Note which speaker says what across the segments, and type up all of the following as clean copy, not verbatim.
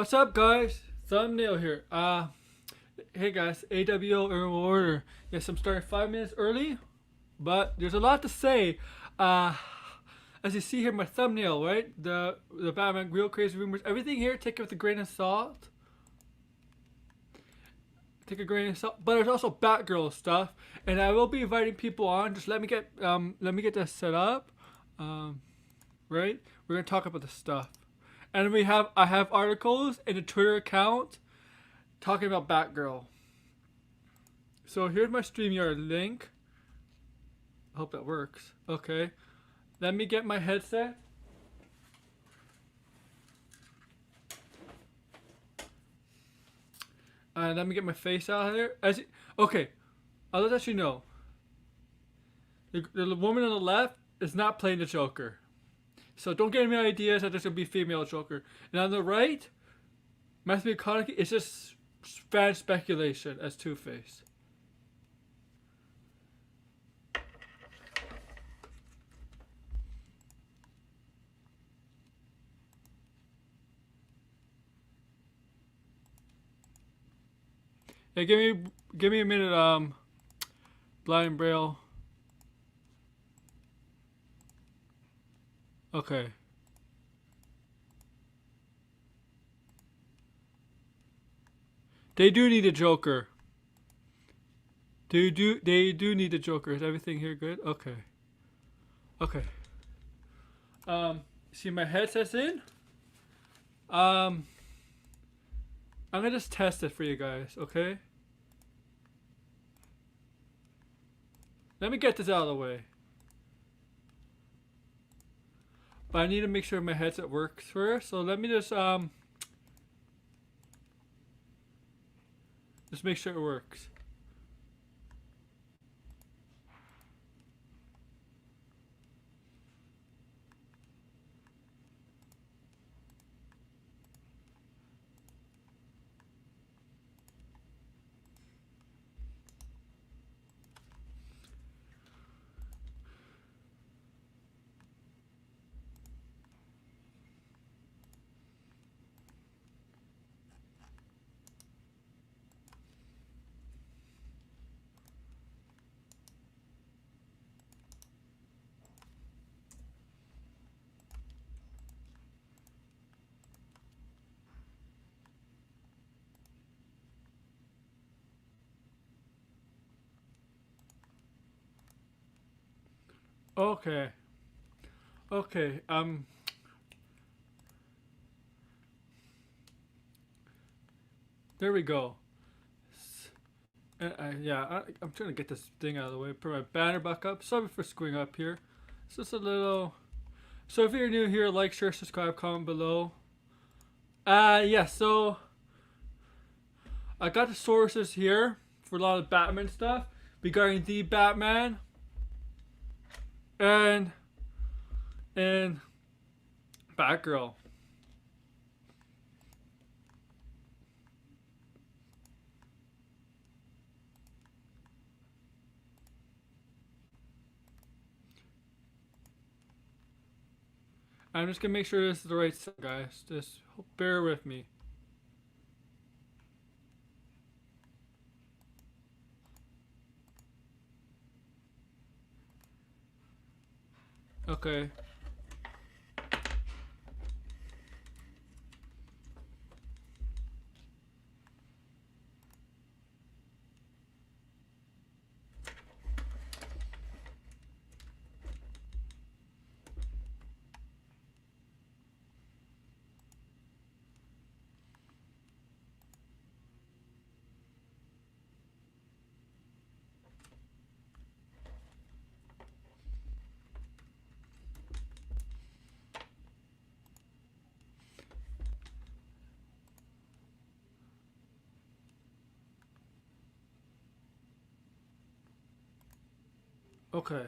Speaker 1: What's up, guys? Thumbnail here. Hey guys, AWO Earl Order. Yes, I'm starting 5 minutes early, but there's a lot to say. Uh, as you see here, my thumbnail, right? The Batman real crazy rumors. Everything here, take it with a grain of salt. Take a grain of salt. But there's also Batgirl stuff, and I will be inviting people on. Just let me get this set up. Right? We're gonna talk about this stuff. And I have articles in a Twitter account talking about Batgirl. So here's my StreamYard link. I hope that works. Okay. Let me get my headset. And let me get my face out of there. Okay. I'll let you know. The woman on the left is not playing the Joker. So don't get any ideas that there's going to be female Joker. And on the right, Matthew McConaughey is just fan speculation as Two-Face. Hey, give me a minute, blind braille. Okay. They do need a Joker. They do need a Joker. Is everything here good? Okay. Okay. See my headset's in? I'm gonna just test it for you guys, okay? Let me get this out of the way. But I need to make sure my headset works first, so let me just make sure it works. Okay. Okay. There we go. I'm trying to get this thing out of the way. Put my banner back up. Sorry for screwing up here. It's just a little. So if you're new here, like, share, subscribe, comment below. Yeah. So I got the sources here for a lot of Batman stuff regarding the Batman and Batgirl. I'm just gonna make sure this is the right set, guys. Just bear with me. Okay. Okay.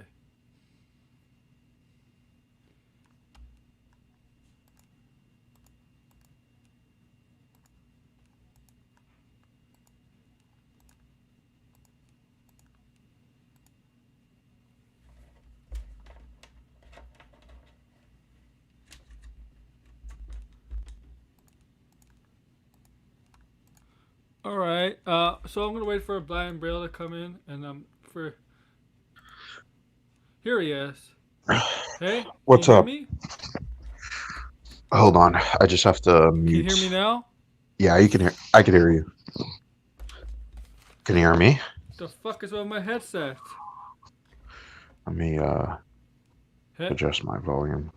Speaker 1: All right. So I'm gonna wait for Brian Braille to come in, and for here he is. Hey, can you
Speaker 2: What's
Speaker 1: hear
Speaker 2: up?
Speaker 1: me?
Speaker 2: Hold on. I just have to
Speaker 1: Can you hear me
Speaker 2: mute.
Speaker 1: now?
Speaker 2: Yeah, you can hear. I can hear you. Can you hear me?
Speaker 1: The fuck is with my headset?
Speaker 2: Let me
Speaker 1: Hey,
Speaker 2: adjust my volume.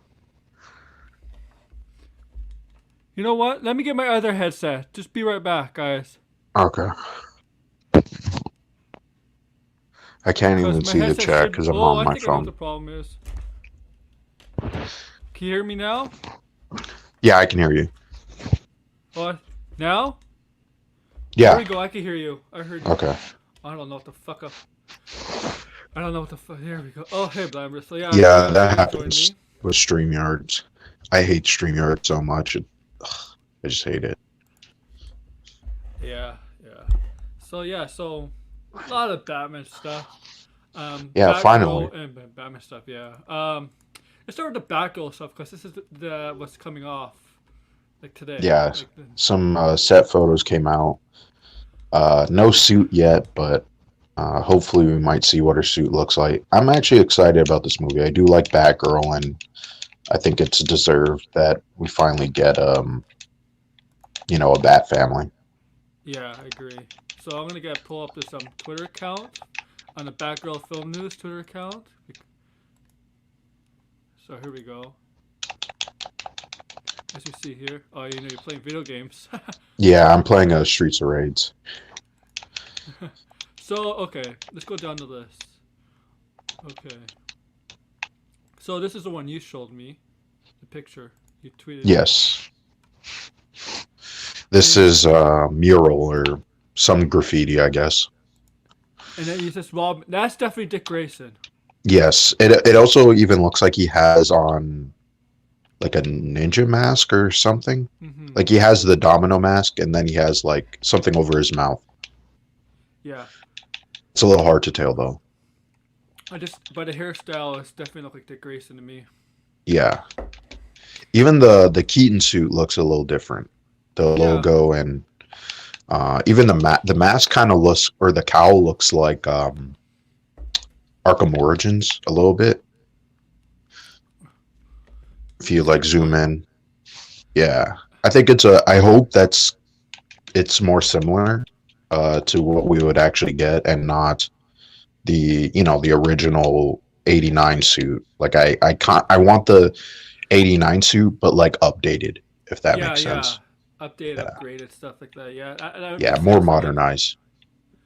Speaker 1: you know what? Let me get my other headset. Just be right back, guys.
Speaker 2: Okay. I can't
Speaker 1: Cause
Speaker 2: even
Speaker 1: my
Speaker 2: see the
Speaker 1: headset
Speaker 2: chat
Speaker 1: should.
Speaker 2: because I'm
Speaker 1: Oh,
Speaker 2: on
Speaker 1: I
Speaker 2: my
Speaker 1: think I know what
Speaker 2: phone.
Speaker 1: the problem is. Can you hear me now?
Speaker 2: Yeah, I can hear you.
Speaker 1: What? Now? There
Speaker 2: Yeah.
Speaker 1: we go. I can hear you. I heard you.
Speaker 2: Okay.
Speaker 1: I don't know what the fuck up. I don't know what the fuck. Here we go. Oh, hey, Blamber. So yeah,
Speaker 2: Yeah,
Speaker 1: glad
Speaker 2: that
Speaker 1: you joined
Speaker 2: happens
Speaker 1: me.
Speaker 2: with StreamYards. I hate StreamYard so much. I just hate it.
Speaker 1: Yeah, yeah. So yeah, so a lot of Batman stuff.
Speaker 2: Yeah, finally.
Speaker 1: Batgirl and Batman stuff. Yeah. Let's start with the Batgirl stuff because this is the what's coming off like today.
Speaker 2: Yeah,
Speaker 1: Like the,
Speaker 2: some set photos came out. No suit yet, but hopefully we might see what her suit looks like. I'm actually excited about this movie. I do like Batgirl, and I think it's deserved that we finally get a Bat family.
Speaker 1: yeah, I agree. So I'm gonna get pull up this Twitter account on the Batgirl Film News Twitter account. So here we go. As you see here, oh, you know you're playing video games.
Speaker 2: Yeah, I'm playing Streets of Raids.
Speaker 1: So okay, let's go down the list. Okay, so this is the one you showed me, the picture you tweeted me,
Speaker 2: Yes,
Speaker 1: and
Speaker 2: this
Speaker 1: you said,
Speaker 2: is mural or some graffiti, I guess.
Speaker 1: and then you said Rob. That's definitely Dick Grayson.
Speaker 2: Yes, it also even looks like he has on like a ninja mask or something.
Speaker 1: Mm-hmm.
Speaker 2: Like he has the domino mask, and then he has like something over his mouth.
Speaker 1: Yeah,
Speaker 2: It's a little hard to tell though.
Speaker 1: but the hairstyle is definitely look like Dick Grayson to me.
Speaker 2: Yeah. Even the Keaton suit looks a little different. The
Speaker 1: Yeah,
Speaker 2: logo and even the mask kind of looks, or the cowl looks like Arkham Origins a little bit. If you
Speaker 1: that's a
Speaker 2: like
Speaker 1: good
Speaker 2: zoom
Speaker 1: point.
Speaker 2: in, yeah, I think it's a. I hope it's more similar to what we would actually get, and not the original '89 suit. Like I can't. I want the '89 suit, but like updated, if that
Speaker 1: Yeah,
Speaker 2: makes
Speaker 1: yeah,
Speaker 2: sense.
Speaker 1: updated,
Speaker 2: Yeah,
Speaker 1: upgraded stuff like that. Yeah, that would
Speaker 2: yeah,
Speaker 1: make
Speaker 2: more
Speaker 1: sense. I mean,
Speaker 2: modernized.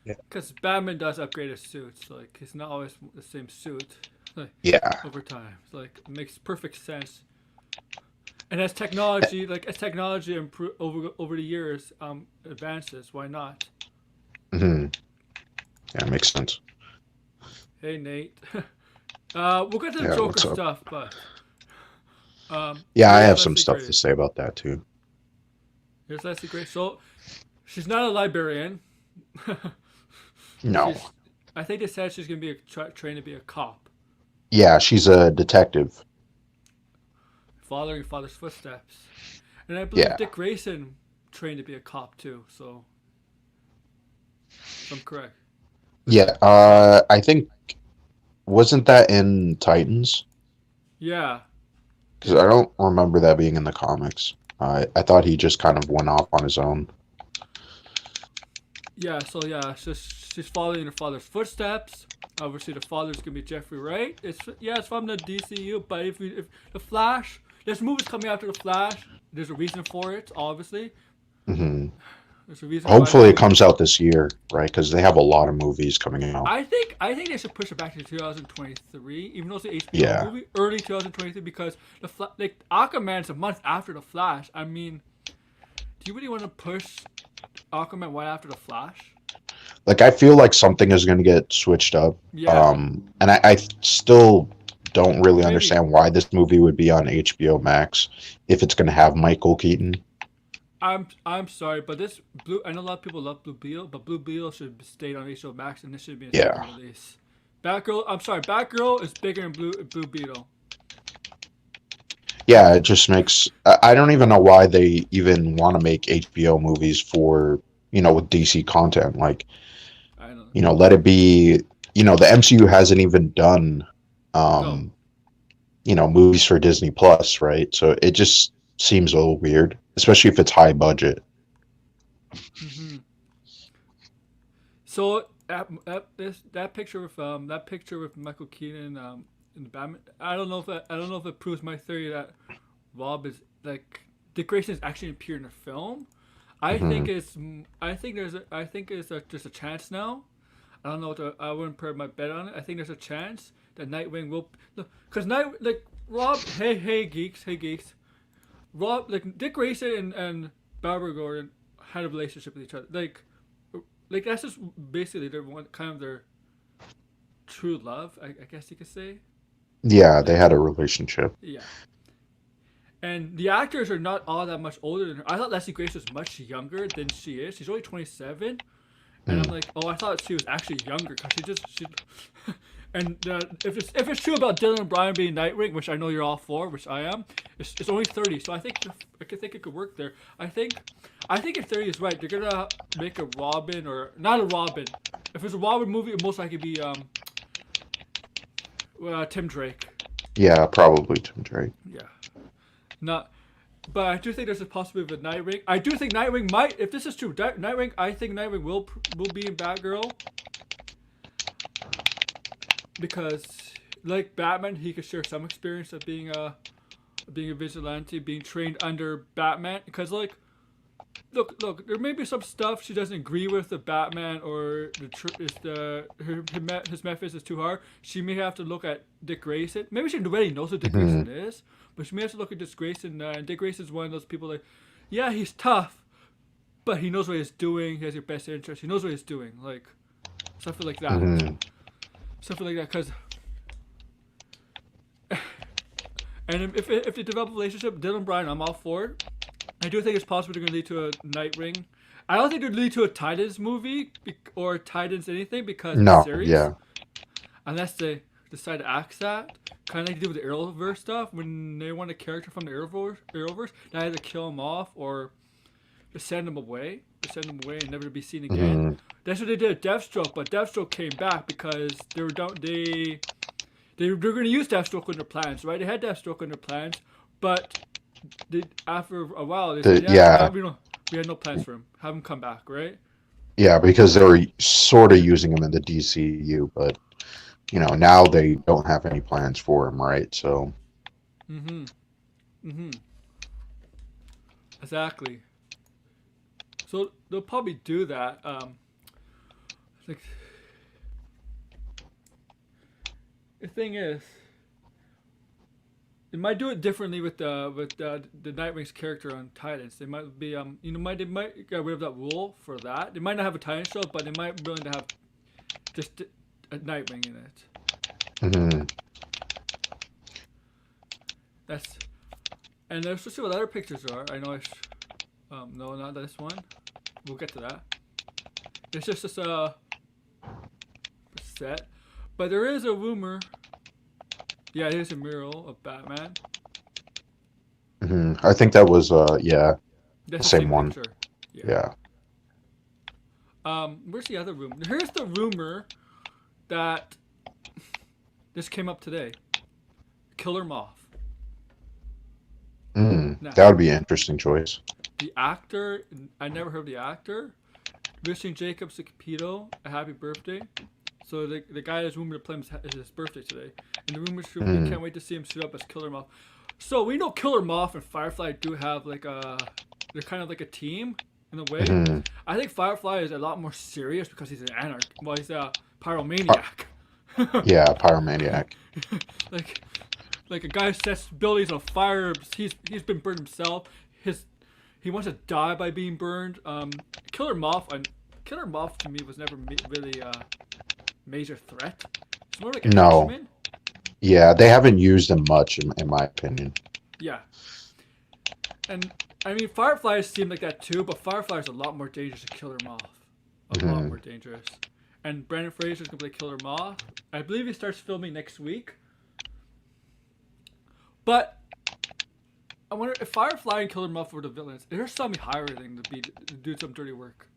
Speaker 2: Yeah,
Speaker 1: because Batman does upgrade his suits. Like it's not always the same suit. Like
Speaker 2: yeah.
Speaker 1: over time, like it makes perfect sense. And as technology improve over the years advances, why not?
Speaker 2: Hmm. Yeah, makes sense.
Speaker 1: Hey Nate, we'll get to the
Speaker 2: Yeah,
Speaker 1: Joker
Speaker 2: what's up?
Speaker 1: stuff, but
Speaker 2: Yeah, I
Speaker 1: here's
Speaker 2: have some
Speaker 1: Leslie
Speaker 2: stuff to
Speaker 1: Grace.
Speaker 2: say about that too.
Speaker 1: Here's Leslie Grace. So she's not a librarian.
Speaker 2: No.
Speaker 1: she's, I think they said she's gonna be trained to be a cop,
Speaker 2: Yeah, she's a detective.
Speaker 1: following father's footsteps. And I believe
Speaker 2: Yeah.
Speaker 1: Dick Grayson trained to be a cop too. So if I'm correct, because
Speaker 2: Yeah. I think wasn't that in Titans?
Speaker 1: yeah,
Speaker 2: Because I don't remember that being in the comics. I thought he just kind of went off on his own.
Speaker 1: yeah. So yeah, she's following her father's footsteps. Obviously, the father's gonna be Jeffrey Wright. It's from the DCU, but if the Flash, there's movies coming after the Flash. There's a reason for it. Obviously,
Speaker 2: Hmm.
Speaker 1: there's a reason why the
Speaker 2: Hopefully, it
Speaker 1: movie.
Speaker 2: comes out this year, right? Because they have a lot of movies coming out.
Speaker 1: I think they should push it back to 2023, even though it's an HBO
Speaker 2: Yeah.
Speaker 1: movie, early 2023, because like Aquaman's a month after the Flash. I mean, do you really want to push Aquaman right after the Flash?
Speaker 2: Like I feel like something is going to get switched up.
Speaker 1: Yeah,
Speaker 2: And I still don't really
Speaker 1: or maybe
Speaker 2: understand why this movie would be on HBO Max if it's going to have Michael Keaton.
Speaker 1: I'm sorry, but this blue. I know a lot of people love Blue Beetle, but Blue Beetle should stay on HBO Max, and this should be a
Speaker 2: Yeah.
Speaker 1: separate release. Batgirl. I'm sorry, Batgirl is bigger than Blue Beetle.
Speaker 2: Yeah, it just makes. I don't even know why they even want to make HBO movies for with DC content. Like,
Speaker 1: I know.
Speaker 2: let it be. The MCU hasn't even done,
Speaker 1: No.
Speaker 2: um, movies for Disney Plus, right? So it just seems a little weird, especially if it's high budget.
Speaker 1: Mm-hmm. So that picture with Michael Keaton in the Batman. I don't know if it proves my theory that Rob is like Dick Grayson is actually appeared in a film.
Speaker 2: Hmm.
Speaker 1: I think there's just a chance now. I don't know. I wouldn't put my bet on it. I think there's a chance that Nightwing will, because Rob. Hey geeks. Rob like Dick Grayson and Barbara Gordon had a relationship with each other. Like that's just basically their one kind of their true love. I guess you could say.
Speaker 2: Yeah, they
Speaker 1: Like
Speaker 2: had a relationship.
Speaker 1: yeah. And the actors are not all that much older than her. I thought Leslie Grace was much younger than she is. She's only 27, and I'm
Speaker 2: Mm.
Speaker 1: like, oh, I thought she was actually younger because she. And if it's true about Dylan and Brian being Nightwing, which I know you're all for, which I am, it's only 30. So I think it could work there. I think if 30 is right, they're gonna make a Robin or not a Robin. If it's a Robin movie, it most likely be Tim Drake.
Speaker 2: Yeah, probably Tim Drake.
Speaker 1: Yeah, not. But I do think there's a possibility of a Nightwing. I do think Nightwing might, if this is true, Nightwing. I think Nightwing will be in Batgirl because, like Batman, he could share some experience of being a vigilante, being trained under Batman. Because look, there may be some stuff she doesn't agree with the Batman or his methods is too hard. She may have to look at Dick Grayson. Maybe she already knows who Dick
Speaker 2: Hmm.
Speaker 1: Grayson is, but she may have to look at Dick Grayson. And Dick Grayson is one of those people like, yeah, he's tough, but he knows what he's doing. He has your best interest. He knows what he's doing. Like something like that.
Speaker 2: Hmm.
Speaker 1: Something like that. Because and if they develop a relationship, Dylan Bryan, I'm all for it. I do think it's possible they're going to lead to a Nightwing. I don't think they'd lead to a Titans movie or Titans anything because it's a
Speaker 2: No,
Speaker 1: series,
Speaker 2: yeah.
Speaker 1: unless they decide to axe that. Kind of like they do with the Arrowverse stuff when they want a character from the Arrowverse, they either kill him off or just send him away. Just send him away and never to be seen again.
Speaker 2: Hmm.
Speaker 1: That's what they did at Deathstroke, but Deathstroke came back because they were going to use Deathstroke in their plans, right? They had Deathstroke in their plans, but after a while they said, yeah,
Speaker 2: Yeah,
Speaker 1: we had no plans for him. Have him come back, right?
Speaker 2: yeah, because they were sort of using him in the DCU, but now they don't have any plans for him, right? So,
Speaker 1: Mm-hmm. Mm-hmm. Exactly. So they'll probably do that. Like the thing is, they might do it differently with the Nightwing's character on Titans. They might be they might get rid of that rule for that. They might not have a Titan show, but they might be willing to have just a Nightwing in it.
Speaker 2: hmm.
Speaker 1: That's and let's just see what other pictures are. I know no, not this one. We'll get to that. It's just this set, but there is a rumor. Yeah, here's a mural of Batman.
Speaker 2: Hmm. I think that was yeah, the
Speaker 1: That's the
Speaker 2: same
Speaker 1: same
Speaker 2: one.
Speaker 1: picture. Yeah.
Speaker 2: Yeah.
Speaker 1: Where's the other rumor? Here's the rumor that this came up today. Killer Moth. Now,
Speaker 2: That would be an interesting choice.
Speaker 1: the actor, I never heard of the actor, wishing Jacob Capito a happy birthday. So the guy that's rumored to play him is his birthday today. And the rumors we
Speaker 2: Mm.
Speaker 1: can't wait to see him suit up as Killer Moth. So we know Killer Moth and Firefly do have they're kind of like a team in a way.
Speaker 2: Hmm.
Speaker 1: I think Firefly is a lot more serious because he's an anarch. Well, he's a
Speaker 2: Py-
Speaker 1: pyromaniac.
Speaker 2: yeah, Pyromaniac.
Speaker 1: like like a guy sets buildings on fire. He's been burned himself. His he wants to die by being burned. Killer Moth and Killer Moth to me was never really a major threat. It's more like a
Speaker 2: No.
Speaker 1: henchman.
Speaker 2: Yeah, they haven't used him much, in my opinion.
Speaker 1: Yeah, and I mean Fireflies seem like that too, but Firefly is a lot more dangerous than Killer Moth. A lot
Speaker 2: Hmm.
Speaker 1: more dangerous. And Brandon Fraser's gonna play Killer Moth. I believe he starts filming next week. But I wonder if Firefly and Killer Moth were the villains. There's somebody hiring them to do some dirty work.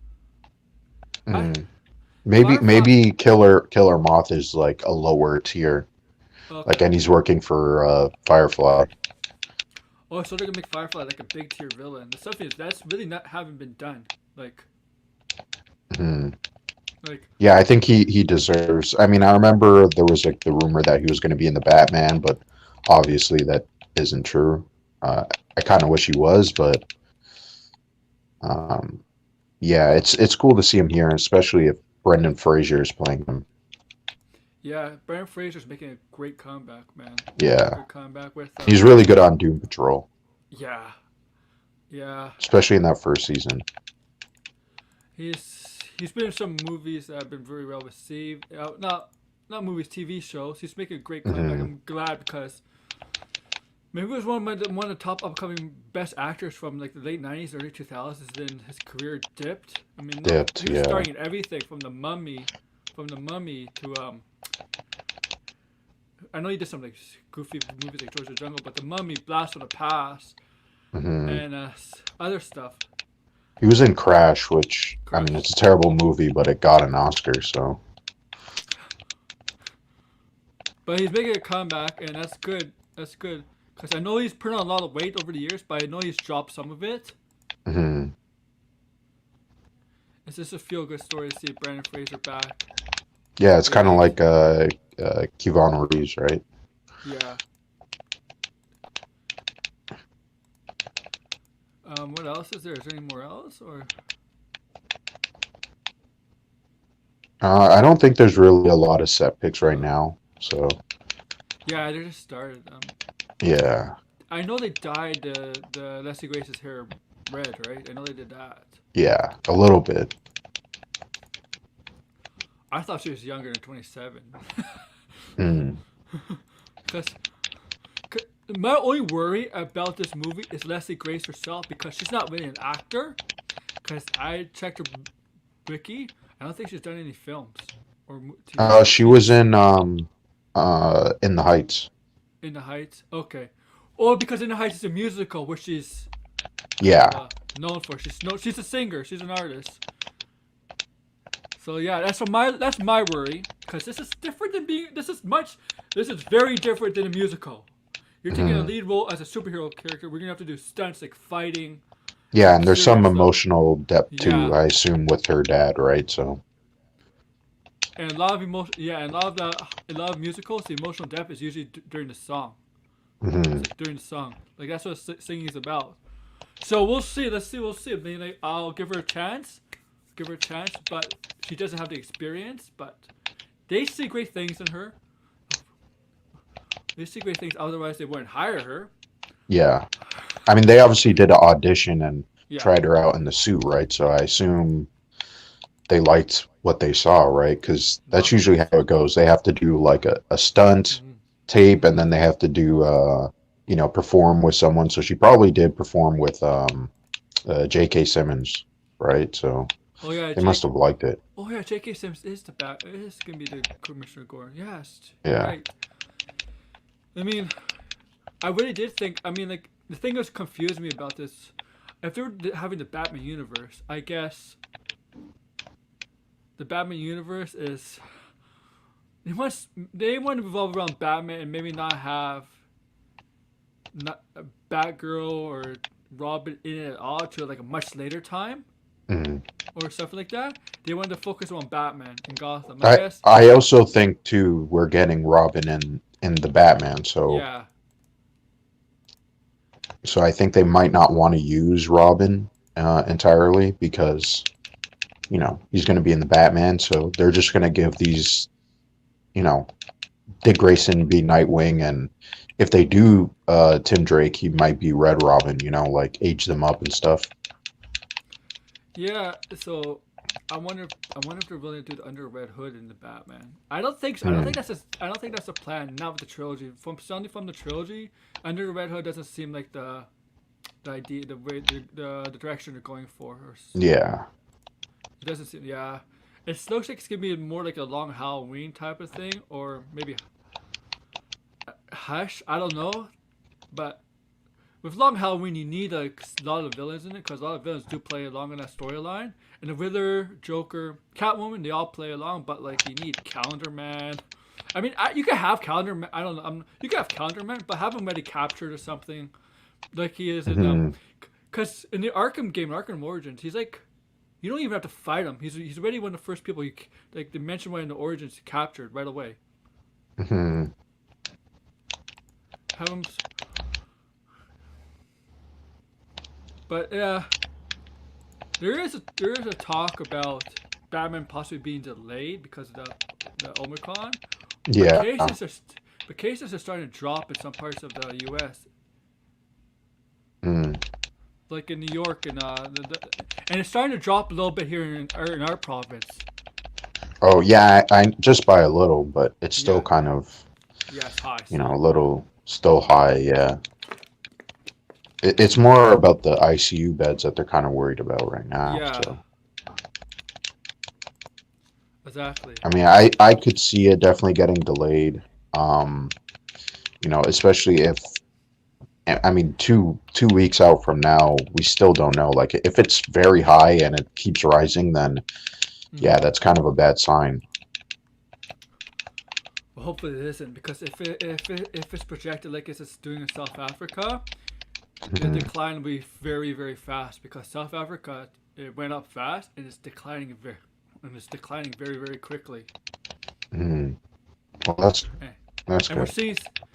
Speaker 1: I
Speaker 2: Mm. Maybe
Speaker 1: Firefly.
Speaker 2: Killer Moth is like a lower tier, like,
Speaker 1: Okay.
Speaker 2: and he's working for Firefly.
Speaker 1: Oh, so they're gonna make Firefly like a big tier villain. The stuff is that's really not haven't been done. Like
Speaker 2: Mm.
Speaker 1: like
Speaker 2: Yeah, I think he deserves. I mean, I remember there was like the rumor that he was going to be in the Batman, but obviously that isn't true. I kind of wish he was, but um, yeah, it's cool to see him here, especially if Brendan Fraser is playing him.
Speaker 1: yeah, Brandon Fraser's making a great comeback, man. Making a
Speaker 2: Yeah,
Speaker 1: good comeback with
Speaker 2: he's really good on Doom Patrol,
Speaker 1: yeah. Yeah.
Speaker 2: especially in that first season.
Speaker 1: He's been in some movies that have been very well received. Not movies, TV shows. He's making a great comeback.
Speaker 2: Hmm.
Speaker 1: I'm glad because maybe he was one of the top upcoming best actors from like the late '90s, early 2000s. Then his career dipped. I mean, no,
Speaker 2: Dipped,
Speaker 1: he was
Speaker 2: yeah.
Speaker 1: starring in everything from the Mummy to I know he did some like goofy movies like George the Jungle, but the Mummy, Blast from the Past,
Speaker 2: Hmm.
Speaker 1: and other stuff.
Speaker 2: He was in Crash, which I mean,
Speaker 1: Crash.
Speaker 2: it's a terrible movie, but it got an Oscar, so
Speaker 1: But he's making a comeback, and that's good. That's good because I know he's put on a lot of weight over the years, but I know he's dropped some of it.
Speaker 2: hmm.
Speaker 1: It's just a feel good story to see Brandon Fraser back
Speaker 2: Yeah, it's
Speaker 1: after
Speaker 2: kind of
Speaker 1: age.
Speaker 2: like Keanu Reeves, right?
Speaker 1: Yeah. What else is there? Is there any more else or?
Speaker 2: I don't think there's really a lot of set picks right
Speaker 1: Uh,
Speaker 2: now. So
Speaker 1: yeah, they just started.
Speaker 2: yeah,
Speaker 1: I know they dyed the Leslie Grace's hair red, right? I know they did that.
Speaker 2: yeah, a little bit.
Speaker 1: I thought she was younger than 27.
Speaker 2: Mm.
Speaker 1: Because my only worry about this movie is Leslie Grace herself because she's not really an actor. Because I checked her wiki, I don't think she's done any films or TV shows.
Speaker 2: She was
Speaker 1: She's
Speaker 2: in the Heights.
Speaker 1: in the Heights. Okay, or because in the Heights is a musical, which she's kind of
Speaker 2: Yeah.
Speaker 1: known for. She's a singer. She's an artist. So yeah, that's my worry because this is different than being. This is very different than a musical. You're taking a
Speaker 2: Hmm.
Speaker 1: lead role as a superhero character. We're gonna have to do stunts like fighting,
Speaker 2: Yeah,
Speaker 1: some
Speaker 2: and there's some
Speaker 1: serious stuff.
Speaker 2: emotional depth too,
Speaker 1: Yeah,
Speaker 2: I assume, with her dad, right? So,
Speaker 1: and a lot of emotion. Yeah, and a lot of musicals, the emotional depth is usually during the song.
Speaker 2: hmm.
Speaker 1: It's like during the song. Like that's what singing is about. So we'll see. Let's see. We'll see. I mean, like, I'll give her a chance. Give her a chance, but she doesn't have the experience. But they see great things in her. They see great things. Otherwise, they wouldn't hire her.
Speaker 2: Yeah. I mean, they obviously did an audition and
Speaker 1: Yeah.
Speaker 2: tried her out in the suit, right? So I assume they liked what they saw, right? Because that's
Speaker 1: Love
Speaker 2: usually
Speaker 1: it.
Speaker 2: how it goes. They have to do like a stunt
Speaker 1: Mm-hmm.
Speaker 2: tape, and
Speaker 1: Mm-hmm.
Speaker 2: then they have to do perform with someone. So she probably did perform with J.K. Simmons, right? So
Speaker 1: Oh yeah,
Speaker 2: they must
Speaker 1: Jake.
Speaker 2: have liked it.
Speaker 1: Oh yeah, J.K. Sims is the back. Is gonna be the Commissioner Gordon. Yes, you're
Speaker 2: Yeah.
Speaker 1: right. I mean, I really did think. I mean, like the thing that's confused me about this, if they were having the Batman universe, I guess the Batman universe is they want to revolve around Batman and maybe not have not a Batgirl or Robin in it at all to like a much later time
Speaker 2: Mhm.
Speaker 1: or something like that. They wanted to focus on Batman and Gotham. I
Speaker 2: I
Speaker 1: guess.
Speaker 2: I also think too we're getting Robin in the Batman,
Speaker 1: Yeah.
Speaker 2: so I think they might not want to use Robin entirely because he's going to be in the Batman, so they're just going to give these you know Dick Grayson be Nightwing, and if they do Tim Drake, he might be Red Robin, like age them up and stuff.
Speaker 1: Yeah. So. I wonder if they're willing to do the Under Red Hood in the Batman. I don't
Speaker 2: Hmm.
Speaker 1: think I don't think that's a plan. Not with the trilogy. Certainly from the trilogy, Under the Red Hood doesn't seem like the idea, the way, the direction they're going for.
Speaker 2: Yeah.
Speaker 1: It doesn't seem, yeah. It looks like it's gonna be more like a long Halloween type of thing, or maybe Hush. I don't know, but with Long Halloween, you need like a lot of villains in it because a lot of villains do play along in that storyline. And the Riddler, Joker, Catwoman, they all play along, but like you need Calendar Man. I mean, you can have Calendar Man. I don't know. You can have Calendar Man, but have him already captured or something, like he is in
Speaker 2: Hmm.
Speaker 1: because in the Arkham game, Arkham Origins, he's like you don't even have to fight him. He's already one of the first people you like. They mention when in the Origins captured right away.
Speaker 2: Hmm.
Speaker 1: Have him, but yeah, there is a talk about Batman possibly being delayed because of the Omicron, but
Speaker 2: Yeah.
Speaker 1: cases are starting to drop in some parts of the U.S.
Speaker 2: Mm.
Speaker 1: like in New York and it's starting to drop a little bit here in our province.
Speaker 2: Oh yeah, I just by a little, but it's still
Speaker 1: Yeah,
Speaker 2: kind of,
Speaker 1: yeah, it's high
Speaker 2: a
Speaker 1: still.
Speaker 2: little still high. Yeah. It's more about the ICU beds that they're kind of worried about right now.
Speaker 1: Yeah,
Speaker 2: So
Speaker 1: exactly.
Speaker 2: I mean, I could see it definitely getting delayed. Um, especially if I mean, two weeks out from now, we still don't know. Like, if it's very high and it keeps rising, then
Speaker 1: Hmm.
Speaker 2: yeah, that's kind of a bad sign.
Speaker 1: Well, hopefully it isn't because if it's projected like it's doing in South Africa, the
Speaker 2: Hmm.
Speaker 1: decline will be very very fast because South Africa it went up fast and it's declining very very quickly.
Speaker 2: Hmm. Well, that's
Speaker 1: And
Speaker 2: good.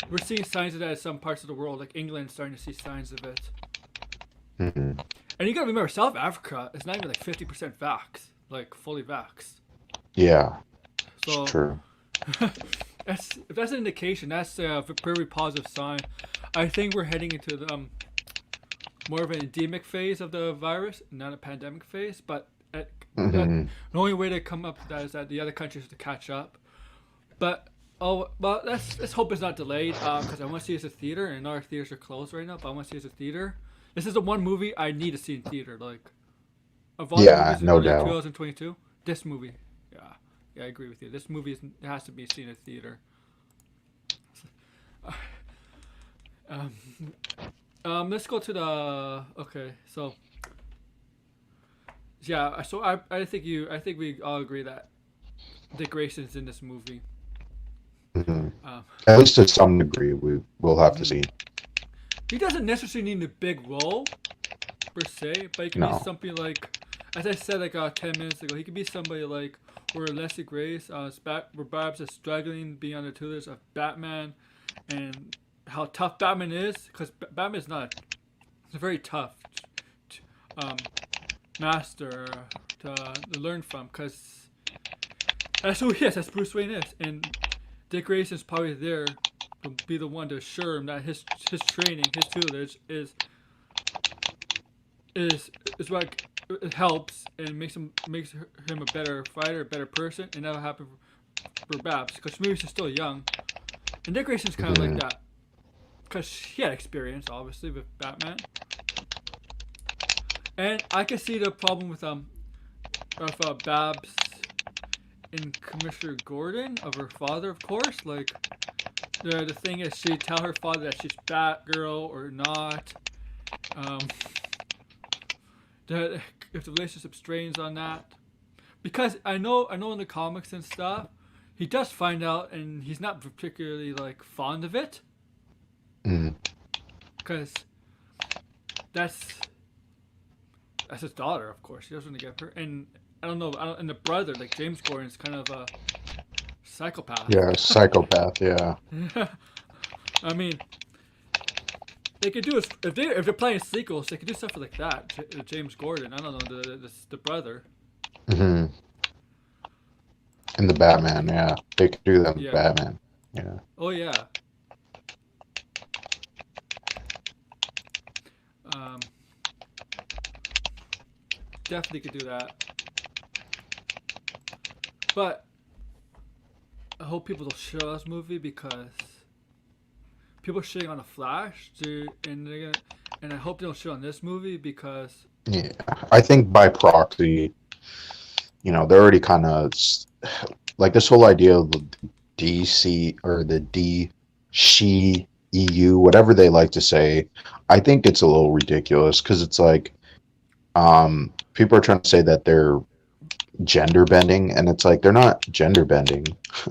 Speaker 1: we're seeing signs of that in some parts of the world, like England, starting to see signs of it.
Speaker 2: Hmm.
Speaker 1: And you gotta remember, South Africa is not even like 50% vax, like fully vaxxed.
Speaker 2: Yeah, it's
Speaker 1: So
Speaker 2: true.
Speaker 1: if that's an indication, that's a very positive sign. I think we're heading into more of an endemic phase of the virus, not a pandemic phase. But the
Speaker 2: Hmm.
Speaker 1: only way to come up with that is that the other countries have to catch up. But oh, well, let's hope it's not delayed. Because I want to see it as a theater, and our theaters are closed right now. But I want to see it as a theater. This is the one movie I need to see in theater. Like of all the
Speaker 2: Yeah,
Speaker 1: movies in
Speaker 2: no
Speaker 1: early
Speaker 2: doubt.
Speaker 1: 2022, this movie, yeah, yeah, I agree with you. This movie has to be seen in theater. Um, let's go to the okay. So yeah, so I think we all agree that Dick Grayson's in this movie.
Speaker 2: Hmm.
Speaker 1: Um,
Speaker 2: At least to some degree, we will have to
Speaker 1: mhm.
Speaker 2: see.
Speaker 1: He doesn't necessarily need a big role per se, but he could be
Speaker 2: No.
Speaker 1: something like, as I said like 10 minutes ago, he could be somebody like where Leslie Grace, where Babs is struggling being on the tutors of Batman, and how tough Batman is, because Batman is not. It's a very tough um, master to learn from, because that's who he is. That's Bruce Wayne is, and Dick Grayson is probably there to be the one to assure him that his training, his tutelage is is what it helps and makes him a better fighter, a better person, and that'll happen for Babs because maybe she's still young, and Dick Grayson's kind of like
Speaker 2: Hmm.
Speaker 1: that because he had experience obviously with Batman, and I can see the problem with Babs and Commissioner Gordon of her father, of course. Like the thing is, she tell her father that she's Batgirl or not. Um, that if the relationship strains on that, because I know in the comics and stuff, he does find out, and he's not particularly like fond of it,
Speaker 2: Hmm.
Speaker 1: because that's that's his daughter, of course. He doesn't want to get her, and and the brother, like James Gordon, is kind of a psychopath.
Speaker 2: Yeah, psychopath. Yeah.
Speaker 1: I mean, they could do if they're playing sequels, they could do stuff like that. James Gordon, I don't know the brother.
Speaker 2: Hmm. In the Batman, yeah, they could do that with
Speaker 1: Yeah.
Speaker 2: Batman. Yeah.
Speaker 1: Oh yeah. Um, definitely could do that. But I hope people don't shit on this movie because people are shitting on the Flash, dude, and I hope they don't shit on this movie because
Speaker 2: Yeah, I think by proxy, they're already kind of like this whole idea of the DC or the D she. EU, whatever they like to say, I think it's a little ridiculous because it's like people are trying to say that they're gender bending, and it's like they're not gender bending,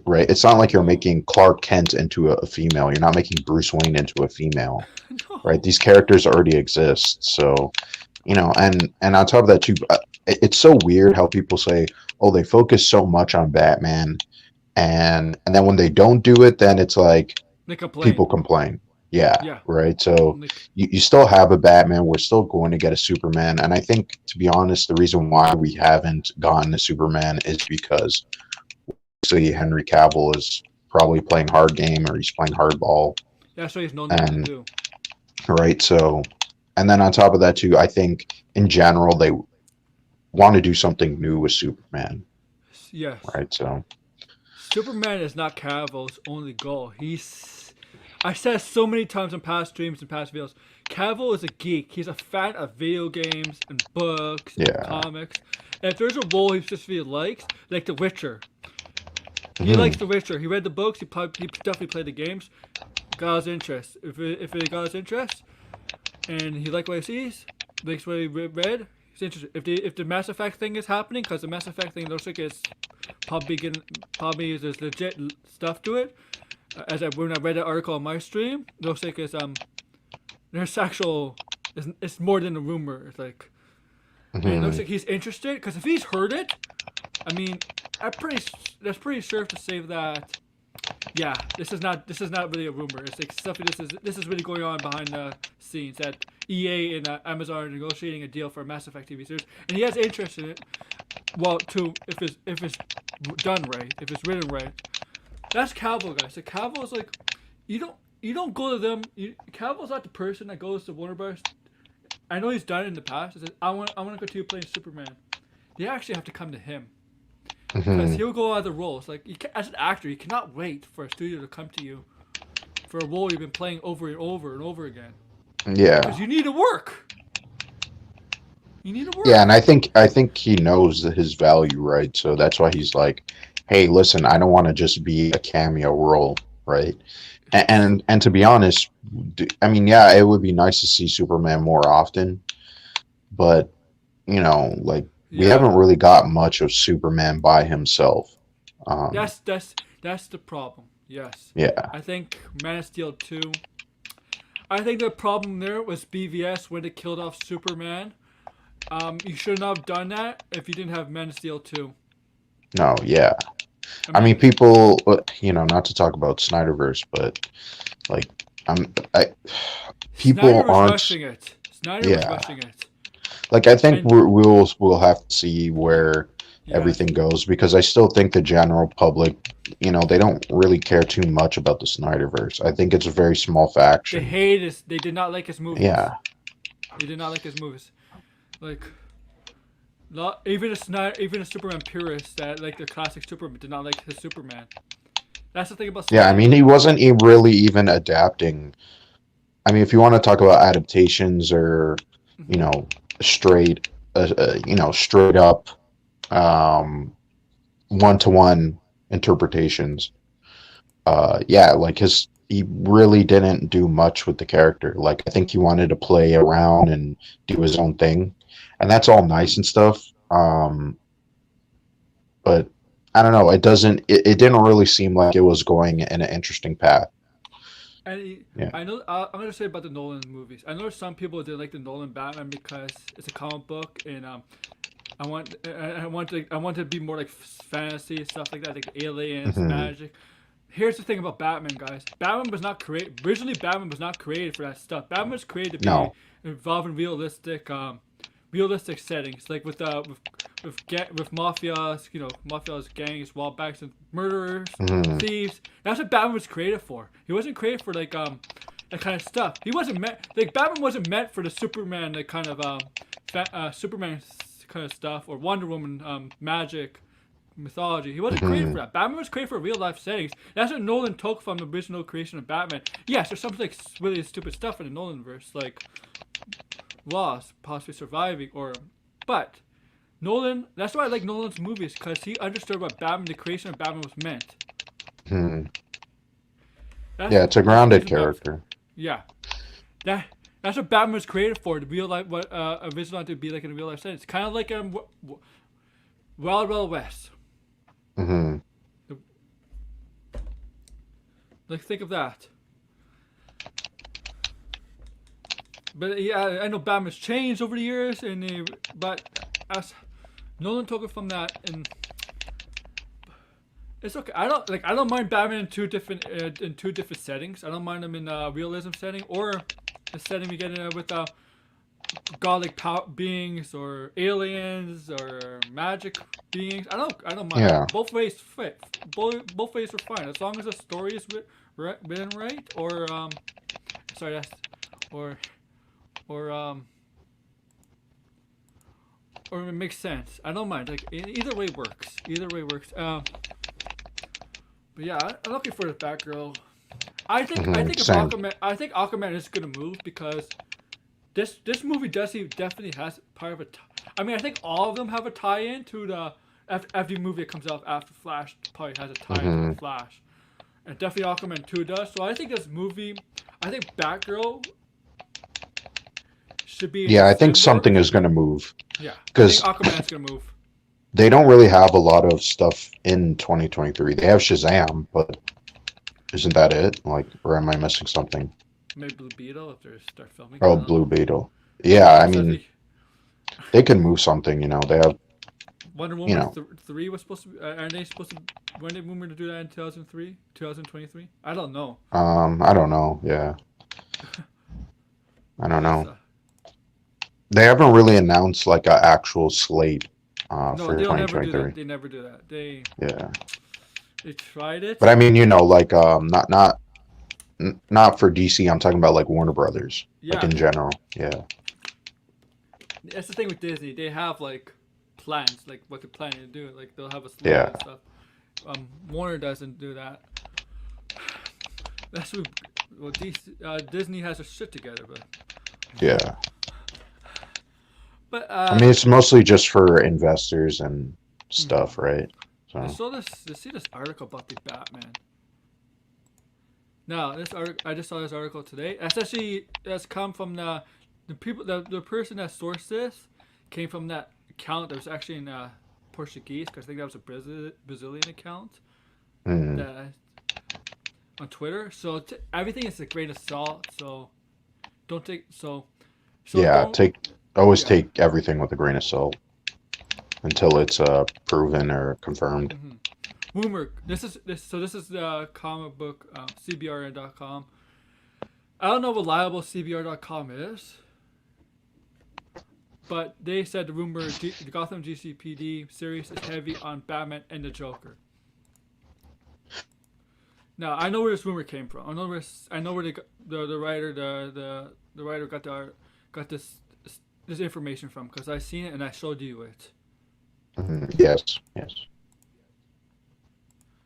Speaker 2: right? It's not like you're
Speaker 1: No.
Speaker 2: making Clark Kent into a female. You're not making Bruce Wayne into a female, right?
Speaker 1: No.
Speaker 2: These characters already exist, so and on top of that too, it's so weird how people say, "Oh, they focus so much on Batman," and then when they don't do it, then it's like
Speaker 1: They complain.
Speaker 2: people complain. Yeah,
Speaker 1: Yeah.
Speaker 2: right. So
Speaker 1: Like,
Speaker 2: you still have a Batman. We're still going to get a Superman. And I think, to be honest, the reason why we haven't gotten a Superman is because, see, Henry Cavill is probably playing hard game or he's playing hardball.
Speaker 1: that's what he's known to
Speaker 2: And,
Speaker 1: do.
Speaker 2: right. So, and then on top of that, too, I think in general, they want to do something new with Superman.
Speaker 1: Yes.
Speaker 2: Right. So,
Speaker 1: Superman is not Cavill's only goal. I said so many times in past streams and past videos, Cavill is a geek. He's a fan of video games and books and
Speaker 2: yeah.
Speaker 1: comics. And if there's a role he specifically likes, like The Witcher, he likes
Speaker 2: Mhm.
Speaker 1: The Witcher. He read the books. He definitely played the games. Got his interest. If it got his interest, and he liked what he sees, likes what he read, he's interested. If the Mass Effect thing is happening, because the Mass Effect thing looks like it's probably there's legit stuff to it. When I read that article on my stream, it looks like there's actual it's more than a rumor. It's like, and it looks
Speaker 2: Mhm.
Speaker 1: like he's interested because if he's heard it, I mean, I'm pretty that's pretty sure to say that. Yeah, this is not really a rumor. It's like stuff. This is really going on behind the scenes. That EA and Amazon are negotiating a deal for a Mass Effect TV series, and he has interest in it. Well, to if it's done right, if it's written right, that's Cavill, guys. So Cavill's like, you don't go to them. Cavill's not the person that goes to Warner Bros. I know he's done it in the past. He says, I want to continue playing Superman. You actually have to come to him because
Speaker 2: Mhm.
Speaker 1: he'll go other roles. Like as an actor, you cannot wait for a studio to come to you for a role you've been playing over and over and over again
Speaker 2: Yeah.
Speaker 1: because you need to work. You need to
Speaker 2: Yeah, and
Speaker 1: work.
Speaker 2: I think he knows his value, right? So that's why he's like, "Hey, listen, I don't want to just be a cameo role, right?" And to be honest, I mean, yeah, it would be nice to see Superman more often, but like we
Speaker 1: Yeah,
Speaker 2: haven't really got much of Superman by himself.
Speaker 1: that's the problem. Yes,
Speaker 2: Yeah.
Speaker 1: I think Man of Steel 2. I think the problem there was BVS when it killed off Superman. You should not have done that if you didn't have Man of Steel 2.
Speaker 2: No, yeah.
Speaker 1: I
Speaker 2: I mean,
Speaker 1: mean,
Speaker 2: people, not to talk about Snyderverse, but like, I people
Speaker 1: Snyder was
Speaker 2: aren't.
Speaker 1: rushing it. Snyder was
Speaker 2: Yeah.
Speaker 1: rushing it.
Speaker 2: Like I think
Speaker 1: And
Speaker 2: we'll have to see where
Speaker 1: yes,
Speaker 2: everything goes because I still think the general public, they don't really care too much about the Snyderverse. I think it's a very small
Speaker 1: they
Speaker 2: faction.
Speaker 1: hate his. They did not like his movies.
Speaker 2: Yeah.
Speaker 1: They did not like his movies. Like, even a Superman purist that like the classic Superman did not like his Superman. That's the thing about
Speaker 2: Yeah, I
Speaker 1: Snyder.
Speaker 2: mean he wasn't really even adapting. I mean if you want to talk about adaptations or, you
Speaker 1: Mm-hmm.
Speaker 2: know, straight straight up one-to-one interpretations, yeah, like his he really didn't do much with the character. Like I think he wanted to play around and do his own thing, and that's all nice and stuff. But I don't know. It didn't really seem like it was going in an interesting path. Yeah.
Speaker 1: I know. I'm gonna say about the Nolan movies. I know some people did like the Nolan Batman because it's a comic book, and I want to be more like fantasy stuff like that, like aliens,
Speaker 2: Hmm.
Speaker 1: magic. Here's the thing about Batman, guys. Batman was not created. Originally, Batman was not created for that stuff. Batman was created to be
Speaker 2: No.
Speaker 1: involved in realistic settings, like with mafias, mafias, gangs, wildbacks, and murderers,
Speaker 2: Hmm.
Speaker 1: thieves. That's what Batman was created for. He wasn't created for like that kind of stuff. He wasn't meant like Batman wasn't meant for the Superman like kind of Superman kind of stuff or Wonder Woman magic mythology. He wasn't created
Speaker 2: Hmm.
Speaker 1: for that. Batman was created for real life settings. That's what Nolan took from the original creation of Batman. Yes, there's some like really stupid stuff in the Nolan verse, like lost, possibly surviving, but Nolan. That's why I like Nolan's movies because he understood what Batman, the creation of Batman, was meant.
Speaker 2: Hmm.
Speaker 1: That's
Speaker 2: Yeah, it's a
Speaker 1: that's
Speaker 2: grounded
Speaker 1: what Batman's.
Speaker 2: character.
Speaker 1: Yeah, that that's what Batman was created for. To real life, what a vigilante to be like in a real life setting. It's kind of like Wild Wild West.
Speaker 2: Hmm.
Speaker 1: Like think of that. But yeah, I know Batman's changed over the years, but as Nolan took it from that, and it's okay. I don't mind Batman in two different settings. I don't mind him in a realism setting or a setting we get in with godlike beings or aliens or magic beings. I don't mind.
Speaker 2: Yeah.
Speaker 1: Both ways fit. Both ways are fine as long as the story is written right sorry that's or or or it makes sense. I don't mind. Like either way works. Either way works. But yeah, I'm looking for the Batgirl. I
Speaker 2: Hmm.
Speaker 1: think if
Speaker 2: Same.
Speaker 1: Aquaman is gonna move because this movie does he definitely has part of a. I mean, I think all of them have a tie-in to the every movie that comes out after Flash probably has a tie-in to the
Speaker 2: Hmm.
Speaker 1: Flash, and definitely Aquaman 2 does. So I think this movie, I think Batgirl should be in
Speaker 2: Yeah, I think
Speaker 1: December.
Speaker 2: something is going to move
Speaker 1: Yeah, I think
Speaker 2: because
Speaker 1: Aquaman's gonna move.
Speaker 2: they don't really have a lot of stuff in 2023. They have Shazam, but isn't that it? Like, or am I missing something?
Speaker 1: Maybe Blue Beetle if they start filming. I
Speaker 2: Oh,
Speaker 1: don't
Speaker 2: Blue
Speaker 1: know.
Speaker 2: Beetle.
Speaker 1: Wonder
Speaker 2: Yeah, I
Speaker 1: Woman says
Speaker 2: mean,
Speaker 1: we
Speaker 2: they can move something. They have,
Speaker 1: Wonder
Speaker 2: you
Speaker 1: Woman
Speaker 2: know,
Speaker 1: 3 was supposed to be. Are they supposed to? When did Woman to do that in 2003, 2023? I don't know.
Speaker 2: I don't know. Yeah, I don't
Speaker 1: That's
Speaker 2: know. They haven't really announced like an actual slate
Speaker 1: no,
Speaker 2: for
Speaker 1: they'll never do that.
Speaker 2: 2023.
Speaker 1: They never do that.
Speaker 2: Yeah,
Speaker 1: They tried it.
Speaker 2: but I mean, like not for DC. I'm talking about like Warner Brothers, like
Speaker 1: Yeah,
Speaker 2: in general. Yeah,
Speaker 1: that's the thing with Disney. They have like plans, like what they're planning to do. Like they'll have a slate
Speaker 2: yeah,
Speaker 1: and stuff. Warner doesn't do that. That's what. Well, Disney has their shit together,
Speaker 2: yeah.
Speaker 1: but
Speaker 2: I mean, it's mostly just for investors and
Speaker 1: mhm.
Speaker 2: stuff, right?
Speaker 1: I
Speaker 2: So,
Speaker 1: saw this. I see this article about the Batman. Now, this article, I just saw this article today. That's come from the people, the person that sourced this came from that account that was actually in Portuguese, because I think that was a Brazilian account
Speaker 2: mm,
Speaker 1: that on Twitter. So everything is a grain of salt. So don't take
Speaker 2: yeah,
Speaker 1: don't
Speaker 2: always
Speaker 1: yeah.
Speaker 2: take everything with a grain of salt until it's proven or confirmed.
Speaker 1: Mm-hmm. Rumor. This is the comic book CBRN.com. I don't know what reliable CBR.com is, but they said the Gotham GCPD series is heavy on Batman and the Joker. Now I know where this rumor came from. I know where the writer the writer got this information from because I seen it and I showed you it.
Speaker 2: Yes, yes.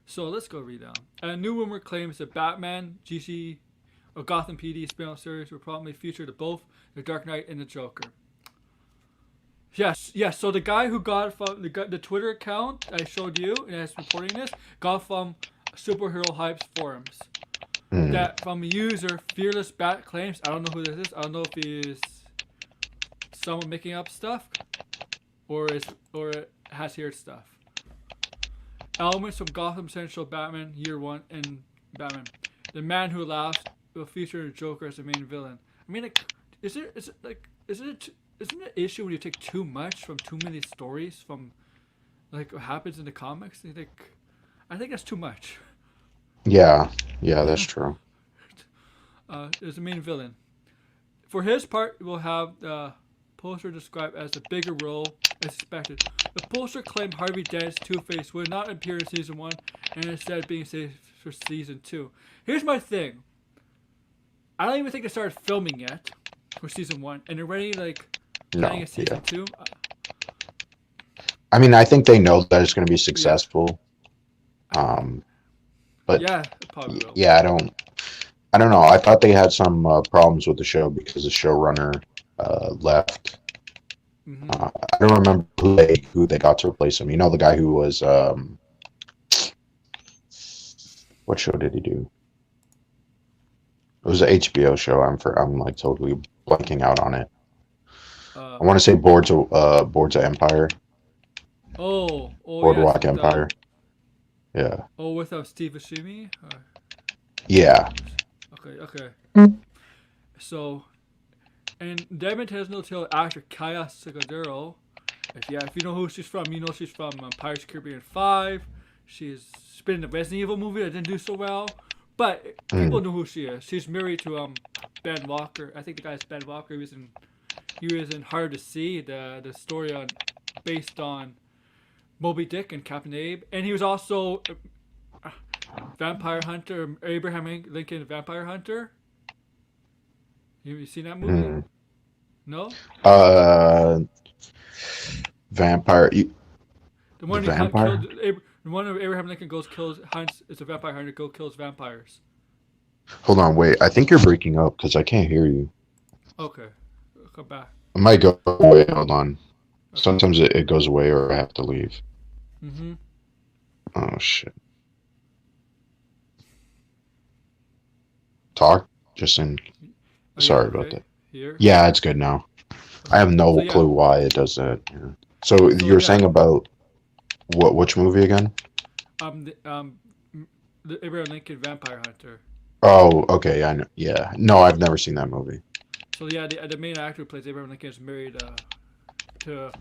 Speaker 1: So let's go read down. A new rumor claims that Batman or Gotham PD spin-off series will probably feature both the Dark Knight and the Joker. Yes. So the guy who got it from the Twitter account I showed you and is reporting this got from Superhero Hype's forums.
Speaker 2: Mm,
Speaker 1: That from a user Fearless Bat claims. I don't know who this is. I don't know if he's someone making up stuff or has heard stuff. Elements from Gotham Central Batman Year One and Batman. The Man Who Laughs will feature the Joker as the main villain. I mean, like, isn't it an issue when you take too much from too many stories from like what happens in the comics? I think that's too much.
Speaker 2: yeah, yeah, that's true.
Speaker 1: Is the main villain. For his part, we'll have the poster described as a bigger role as expected. The poster claimed Harvey Dent's Two-Face would not appear in season 1 and instead being saved for season 2. Here's my thing. I don't even think they started filming yet for season 1 and they're already like planning
Speaker 2: No,
Speaker 1: a
Speaker 2: yeah.
Speaker 1: season 2.
Speaker 2: I mean, I think they know that it's going to be
Speaker 1: Yeah.
Speaker 2: successful. Um, but
Speaker 1: Yeah, it probably will.
Speaker 2: yeah, I don't know. I thought they had some problems with the show because the showrunner left.
Speaker 1: Mm-hmm.
Speaker 2: I don't remember who they got to replace him. You know, the guy who was what show did he do? was an HBO show. I'm like totally blanking out on it.
Speaker 1: Uh,
Speaker 2: I want to say Boards of Empire,
Speaker 1: oh yes,
Speaker 2: Boardwalk
Speaker 1: with
Speaker 2: Empire. Yeah,
Speaker 1: Steve Buscemi.
Speaker 2: yeah.
Speaker 1: Okay. So, and Devin Tesno tell actor Kaya Scodelario. If you know who she's from, you know she's from Pirates of the Caribbean 5. She's been in the Resident Evil movie that didn't do so well, but people
Speaker 2: Mm,
Speaker 1: know who she is. She's married to Ben Walker. I think the guy's Ben Walker. He was in Hard to See, the story on based on Moby Dick and Captain Abe, and he was also Vampire Hunter, Abraham Lincoln Vampire Hunter. You seen that movie?
Speaker 2: mm.
Speaker 1: No.
Speaker 2: Uh, Vampire.
Speaker 1: The
Speaker 2: The
Speaker 1: one he killed.
Speaker 2: vampire.
Speaker 1: The one of Abraham Lincoln goes kills hunts. It's a vampire hunter. Go kills vampires.
Speaker 2: Hold on, wait. I think you're breaking up because I can't hear you.
Speaker 1: Okay, come back.
Speaker 2: I might go away. Hold on.
Speaker 1: Okay.
Speaker 2: Sometimes it goes away or I have to leave.
Speaker 1: Mhm.
Speaker 2: Oh shit. Talk. Just in.
Speaker 1: Oh yeah.
Speaker 2: Sorry about
Speaker 1: Okay.
Speaker 2: that.
Speaker 1: Here.
Speaker 2: Yeah, it's good now. I
Speaker 1: Okay.
Speaker 2: have
Speaker 1: So
Speaker 2: no
Speaker 1: yeah.
Speaker 2: clue why it does that. Yeah. So
Speaker 1: So
Speaker 2: you were
Speaker 1: yeah.
Speaker 2: saying about what? Which movie again?
Speaker 1: The, the Abraham Lincoln Vampire Hunter.
Speaker 2: Oh, okay. I know. Yeah. No, I've never seen that movie.
Speaker 1: So yeah, the main actor who plays Abraham Lincoln is married to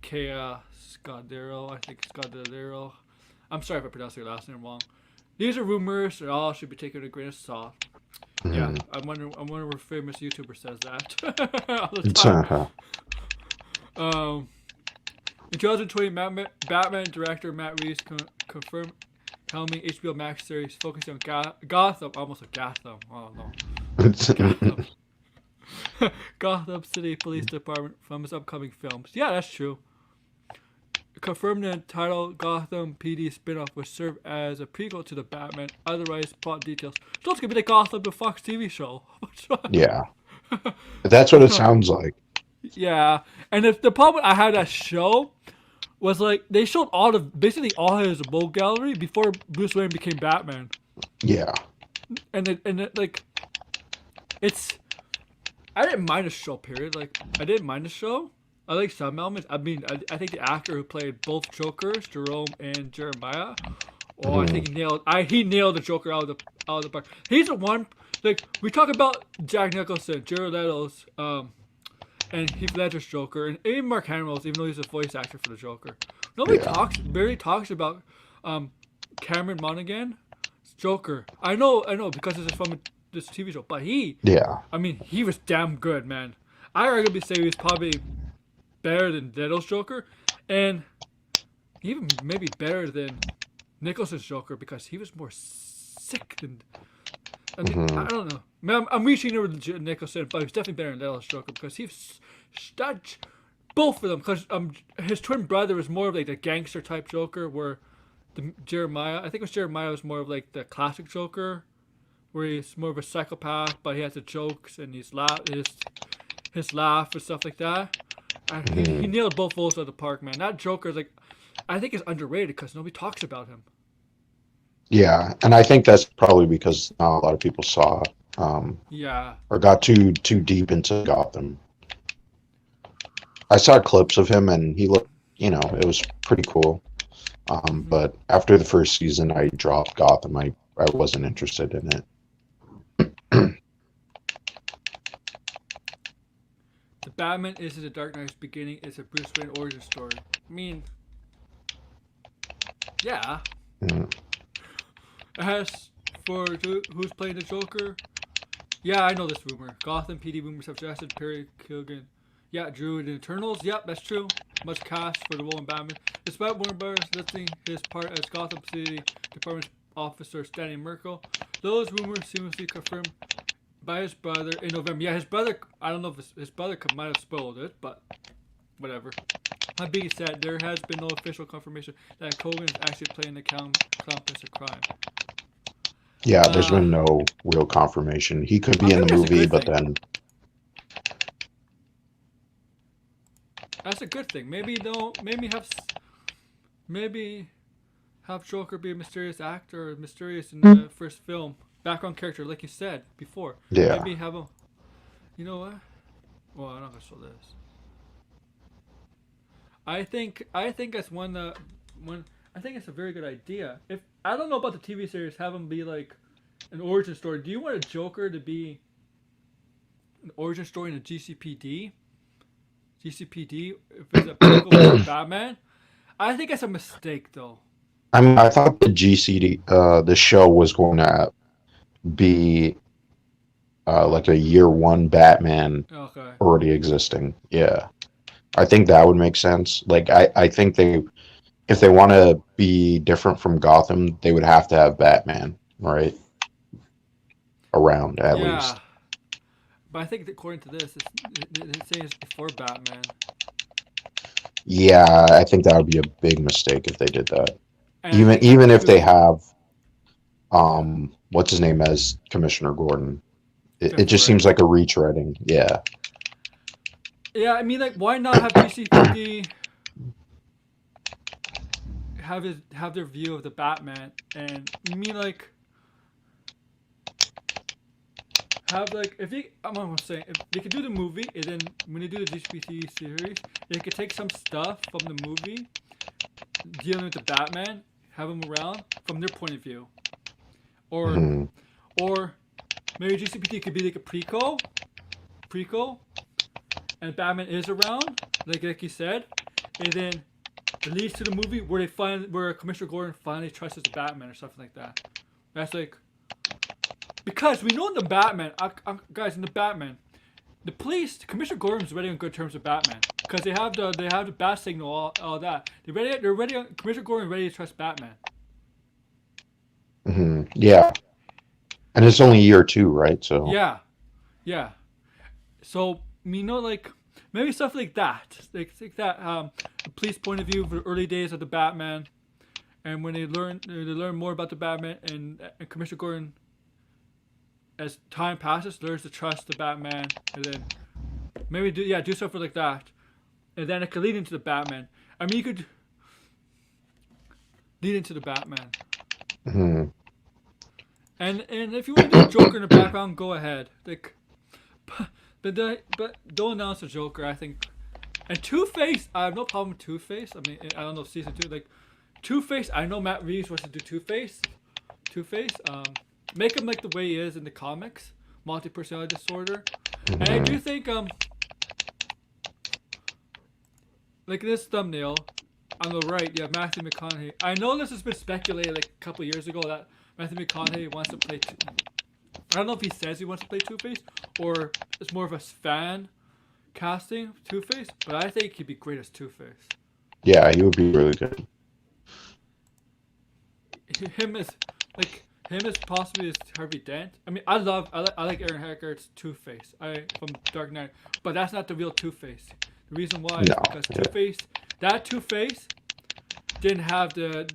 Speaker 1: Kaya Scodelario. I think Scodelario. I'm sorry if I pronounced your last name wrong. These are rumors. They all should be taken with a grain of salt. Yeah,
Speaker 2: Mhm.
Speaker 1: I wonder what famous YouTuber says that all the time. Um, in 2020, Batman director Matt Reeves confirmed helming HBO Max series focusing on Gotham, almost like Gotham. I don't know. Gotham. Gotham City Police Department from his upcoming films. Yeah, that's true. Confirmed the title Gotham PD spinoff would serve as a prequel to the Batman. Otherwise, plot details. So it's gonna be the Gotham the Fox TV show.
Speaker 2: Yeah, that's what it sounds like.
Speaker 1: Yeah, and if the problem I had that show was like they showed basically all his rogue gallery before Bruce Wayne became Batman,
Speaker 2: Yeah.
Speaker 1: like it's I didn't mind the show. Period. Like I didn't mind the show. I like some elements. I mean, I think the actor who played both Jokers, Jerome and Jeremiah, oh, I
Speaker 2: Mhm.
Speaker 1: think he nailed the Joker out of the park. He's the one. Like we talk about Jack Nicholson, Jared Leto's, and Heath Ledger's Joker, and even Mark Hamill's, even though he's a voice actor for the Joker. Nobody
Speaker 2: Yeah.
Speaker 1: barely talks about um, Cameron Monaghan's Joker. I know, because it's from this TV show. But
Speaker 2: Yeah.
Speaker 1: I mean, he was damn good, man. I arguably say he was probably better than Leto's Joker, and even maybe better than Nicholson's Joker because he was more sick than. I mean, I
Speaker 2: Hmm.
Speaker 1: don't know. Man, I'm reaching over to Nicholson, but he's definitely better than Leto's Joker because he's that both of them. Because his twin brother was more of like the gangster type Joker, where the Jeremiah, I think it was Jeremiah, was more of like the classic Joker, where he's more of a psychopath, but he has the jokes and his laugh and stuff like that. And he
Speaker 2: Hmm.
Speaker 1: nailed both those out of the park, man. That Joker is like, I think is underrated because nobody talks about him.
Speaker 2: Yeah, and I think that's probably because not a lot of people saw
Speaker 1: Yeah.
Speaker 2: or got too deep into Gotham. I saw clips of him and he looked, it was pretty cool.
Speaker 1: Hmm.
Speaker 2: But after the first season, I dropped Gotham. I wasn't interested in it.
Speaker 1: The Batman is the Dark Knight's beginning. It's a Bruce Wayne origin story. I mean, yeah.
Speaker 2: Mm.
Speaker 1: As for who's playing the Joker, yeah, I know this rumor. Gotham PD rumors have suggested Perry Kilgan. Yeah, Drew in Eternals. Yep, that's true. Much cast for the role in Batman. Despite Warner Bros. Listing his part as Gotham City Department Officer Stanley Merkel, those rumors seamlessly confirmed by his brother in November. Yeah, his brother. I don't know if his brother might have spoiled it, but whatever. That being said, there has been no official confirmation that Kogan is actually playing the accomplice of crime.
Speaker 2: Yeah, there's
Speaker 1: Uh,
Speaker 2: been no real confirmation. He could be in
Speaker 1: maybe
Speaker 2: the
Speaker 1: that's a
Speaker 2: movie,
Speaker 1: good
Speaker 2: but
Speaker 1: thing.
Speaker 2: then
Speaker 1: That's a good thing. Maybe they'll maybe have maybe Have Joker be a mysterious actor, mysterious in the first film, background character, like you said before.
Speaker 2: Yeah.
Speaker 1: Maybe have him. You know what? Well, I'm not gonna show this. I think that's one. I think it's a very good idea. If I don't know about the TV series, have him be like an origin story. Do you want a Joker to be an origin story in a GCPD? GCPD if it's a pinnacle for Batman. I think it's a mistake though.
Speaker 2: I mean, I thought the GCD, the show was going to be like a year one Batman
Speaker 1: Okay.
Speaker 2: already existing. Yeah. I think that would make sense. Like, I think if they want to be different from Gotham, they would have to have Batman, right? Around at
Speaker 1: Yeah,
Speaker 2: least.
Speaker 1: but I think that according to this, it's saying it's before Batman,
Speaker 2: Yeah, I think that would be a big mistake if they did that.
Speaker 1: and I
Speaker 2: Even
Speaker 1: think
Speaker 2: even if they
Speaker 1: too.
Speaker 2: have
Speaker 1: Yeah,
Speaker 2: what's his name as Commissioner Gordon, it just seems
Speaker 1: different.
Speaker 2: like a retreading. Yeah.
Speaker 1: Yeah, I mean, like, why not have GCPD have their view of the Batman, and you mean like have like if you I'm almost saying if they could do the movie and then when they do the GCPD series, they could take some stuff from the movie dealing with the Batman, have him around from their point of view, or
Speaker 2: Hmm.
Speaker 1: or maybe GCPD could be like a prequel, and Batman is around, like you said, and then it leads to the movie where Commissioner Gordon finally trusts the Batman or something like that. That's like because we know in the Batman, guys, in the Batman, the police, Commissioner Gordon's already on good terms with Batman because they have the bat signal, all that. They're ready. Commissioner Gordon ready to trust Batman.
Speaker 2: Yeah. And it's only year two, right? So.
Speaker 1: Yeah, yeah. So like maybe stuff like that, like that. The police point of view for the early days of the Batman, and when they learn more about the Batman and Commissioner Gordon, as time passes, learns to trust the Batman, and then maybe do stuff like that, and then it could lead into the Batman. I mean, you could lead into the Batman,
Speaker 2: Mhm.
Speaker 1: and if you want to do Joker in the background, go ahead. Like, but don't announce the Joker. I think. And Two Face, I have no problem with Two Face. I mean, I don't know if season two, like Two Face. I know Matt Reeves wants to do Two Face. Two Face. Make him like the way he is in the comics, multi personality disorder. And I do
Speaker 2: Mhm.
Speaker 1: think like in this thumbnail on the right, you have Matthew McConaughey. I know this has been speculated like a couple years ago that Matthew McConaughey wants to play. I don't know if he says he wants to play Two Face or it's more of a fan casting Two Face, but I think he'd be great as Two Face.
Speaker 2: Yeah, he would be really good.
Speaker 1: Him as like him as possibly as Harvey Dent. I mean, I like Aaron Eckhart's Two Face. From Dark Knight, but that's not the real Two Face. The reason why is
Speaker 2: No.
Speaker 1: because
Speaker 2: Yeah.
Speaker 1: Two Face didn't have the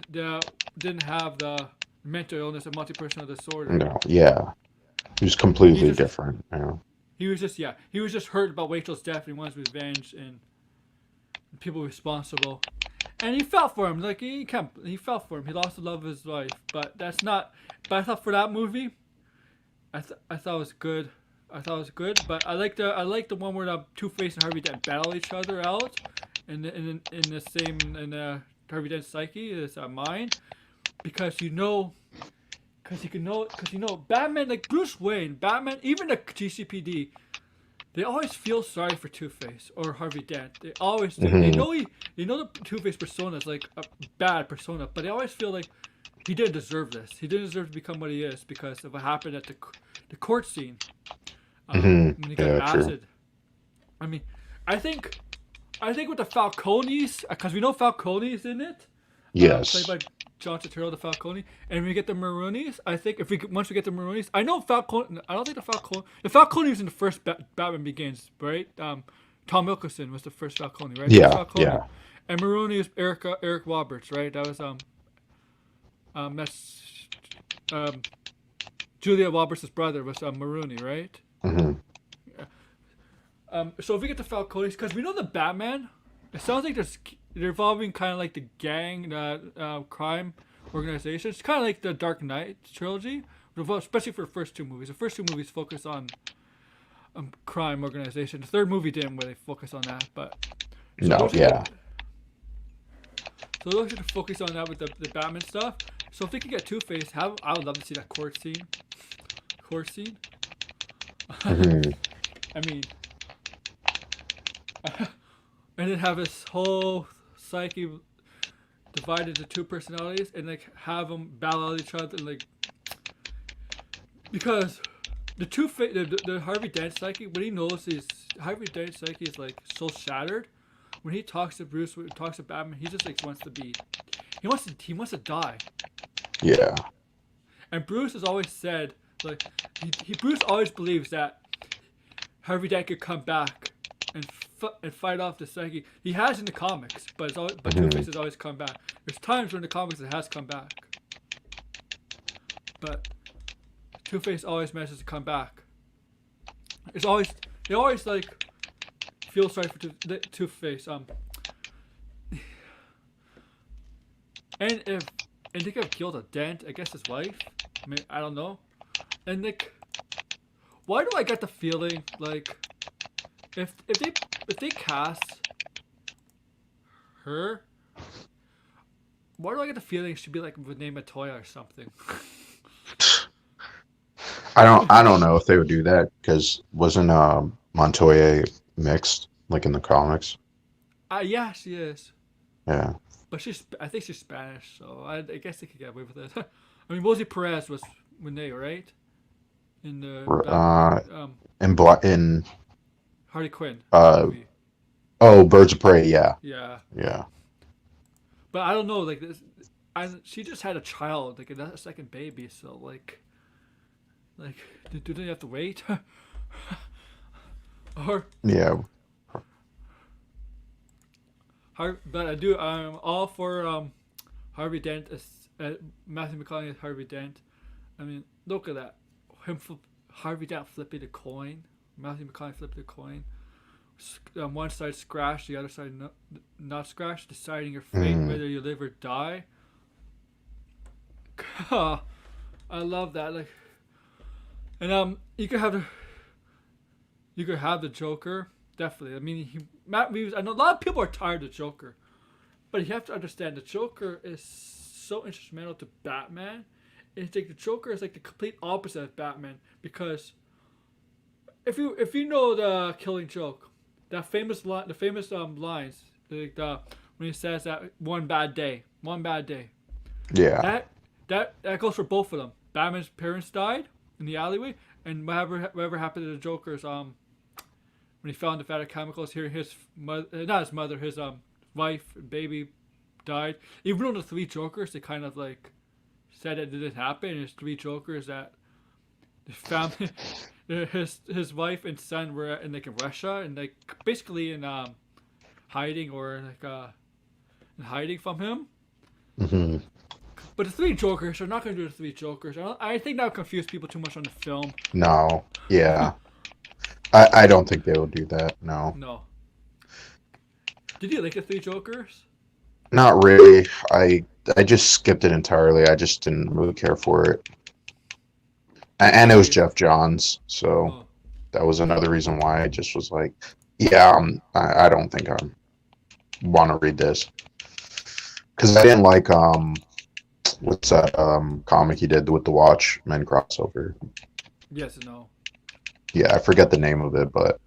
Speaker 1: mental illness and multi personal disorder.
Speaker 2: No. Yeah. He was
Speaker 1: He
Speaker 2: completely
Speaker 1: just
Speaker 2: different.
Speaker 1: he was just hurt about Rachel's death and he wants revenge and people responsible. And he felt for him, like he felt for him. He lost the love of his life, but that's not. But I thought for that movie, I thought it was good. I thought it was good, but I like the one where the Two Face and Harvey Dent battle each other out, in the same in Harvey Dent's psyche, his mind, because Batman, like Bruce Wayne, Batman, even the GCPD, they always feel sorry for Two Face or Harvey Dent. They always do. They
Speaker 2: Hmm.
Speaker 1: know the Two Face persona is like a bad persona, but they always feel like he didn't deserve this. He didn't deserve to become what he is because of what happened at the court scene
Speaker 2: Hmm.
Speaker 1: when he got
Speaker 2: Yeah. True.
Speaker 1: acid. I mean, I think with the Falcones, because we know Falcone is in it, played
Speaker 2: Yes.
Speaker 1: by John Turturro, the Falcone, and we get the Maroonies. I think if we once we get the Maroonies, I know Falcone. I don't think the Falcone was in the first Batman Begins, right? Tom Wilkinson was the first Falcone, right? That was
Speaker 2: Yeah.
Speaker 1: Falcone,
Speaker 2: Yeah.
Speaker 1: and Maroney is Eric Roberts, right? That was that's Julia Roberts' brother was Maroney, right?
Speaker 2: Hmm.
Speaker 1: So if we get the Falcones, because we know the Batman, it sounds like they're evolving kind of like the gang, crime organization. It's kind of like the Dark Knight trilogy, especially for the first two movies. The first two movies focus on crime organization. The third movie didn't really focus on that, but so
Speaker 2: No,
Speaker 1: those are
Speaker 2: yeah.
Speaker 1: the so those are the focus on that with the Batman stuff. So if they could get Two Face, have I would love to see that court scene. Court scene.
Speaker 2: Hmm.
Speaker 1: I mean, and then have his whole psyche divided into two personalities, and like have them battle out each other, and like because the Harvey Dent psyche when he knows his Harvey Dent psyche is like so shattered. When he talks to Bruce, when he talks to Batman, he just like wants to be. He wants to die.
Speaker 2: Yeah.
Speaker 1: And Bruce has always said like Bruce always believes that Harvey Dent could come back and fight off the psyche. He has in the comics, but Two
Speaker 2: Hmm.
Speaker 1: Face has always come back. There's times when the comics it has come back, but Two Face always manages to come back. It's always they always like feel sorry for Two Face. And if and they could have killed a Dent, I guess his wife. I mean, I don't know. And like, why do I get the feeling like if they cast her, why do I get the feeling she'd be like with name Matoya or something?
Speaker 2: I don't know if they would do that because wasn't Montoya mixed like in the comics?
Speaker 1: Yeah, she is,
Speaker 2: Yeah.
Speaker 1: but I think she's Spanish, so I guess they could get away with it. I mean, Rosie Perez was Renee, right? In the
Speaker 2: Uh, in
Speaker 1: Harley Quinn
Speaker 2: uh
Speaker 1: movie.
Speaker 2: oh, Birds of Prey. Yeah.
Speaker 1: Yeah,
Speaker 2: Yeah.
Speaker 1: but I don't know. Like this, she just had a child, like a second baby. So like, do they have to wait? or
Speaker 2: Yeah.
Speaker 1: But I do. I'm all for Harvey Dent as Matthew McConaughey as Harvey Dent. I mean, look at that. Harvey Dent flipping the coin. Matthew McConaughey flipping the coin. On one side scratch, the other side not scratch, deciding your fate,
Speaker 2: Mm.
Speaker 1: whether you live or die. I love that. Like, and you could have the Joker. Definitely. I mean, Matt Reeves. I know a lot of people are tired of Joker, but you have to understand the Joker is so instrumental to Batman. It's like the Joker is like the complete opposite of Batman because if you know the Killing Joke, that famous line, the famous lines, like when he says that one bad day,
Speaker 2: Yeah.
Speaker 1: that that goes for both of them. Batman's parents died in the alleyway, and whatever happened to the Joker's when he found the fatal chemicals, here his mother, not his mother, his wife and baby died. Even though the three Jokers, they kind of like said it didn't happen. There's three Jokers that the family, his wife and son were in like in Russia and like basically in hiding or like in hiding from him.
Speaker 2: Hmm.
Speaker 1: But the three Jokers are not going to do the three Jokers. I think that would confuse people too much on the film.
Speaker 2: No. Yeah. I don't think they will do that. No.
Speaker 1: No. Did you like the three Jokers?
Speaker 2: Not really. I just skipped it entirely. I just didn't really care for it. And it was
Speaker 1: Really?
Speaker 2: Jeff Johns, so
Speaker 1: Oh.
Speaker 2: that was another reason why I just was like, yeah, I don't think I want to read this because I didn't like what's that comic he did with the Watchmen crossover.
Speaker 1: Yes and no.
Speaker 2: Yeah, I forget the name of it, but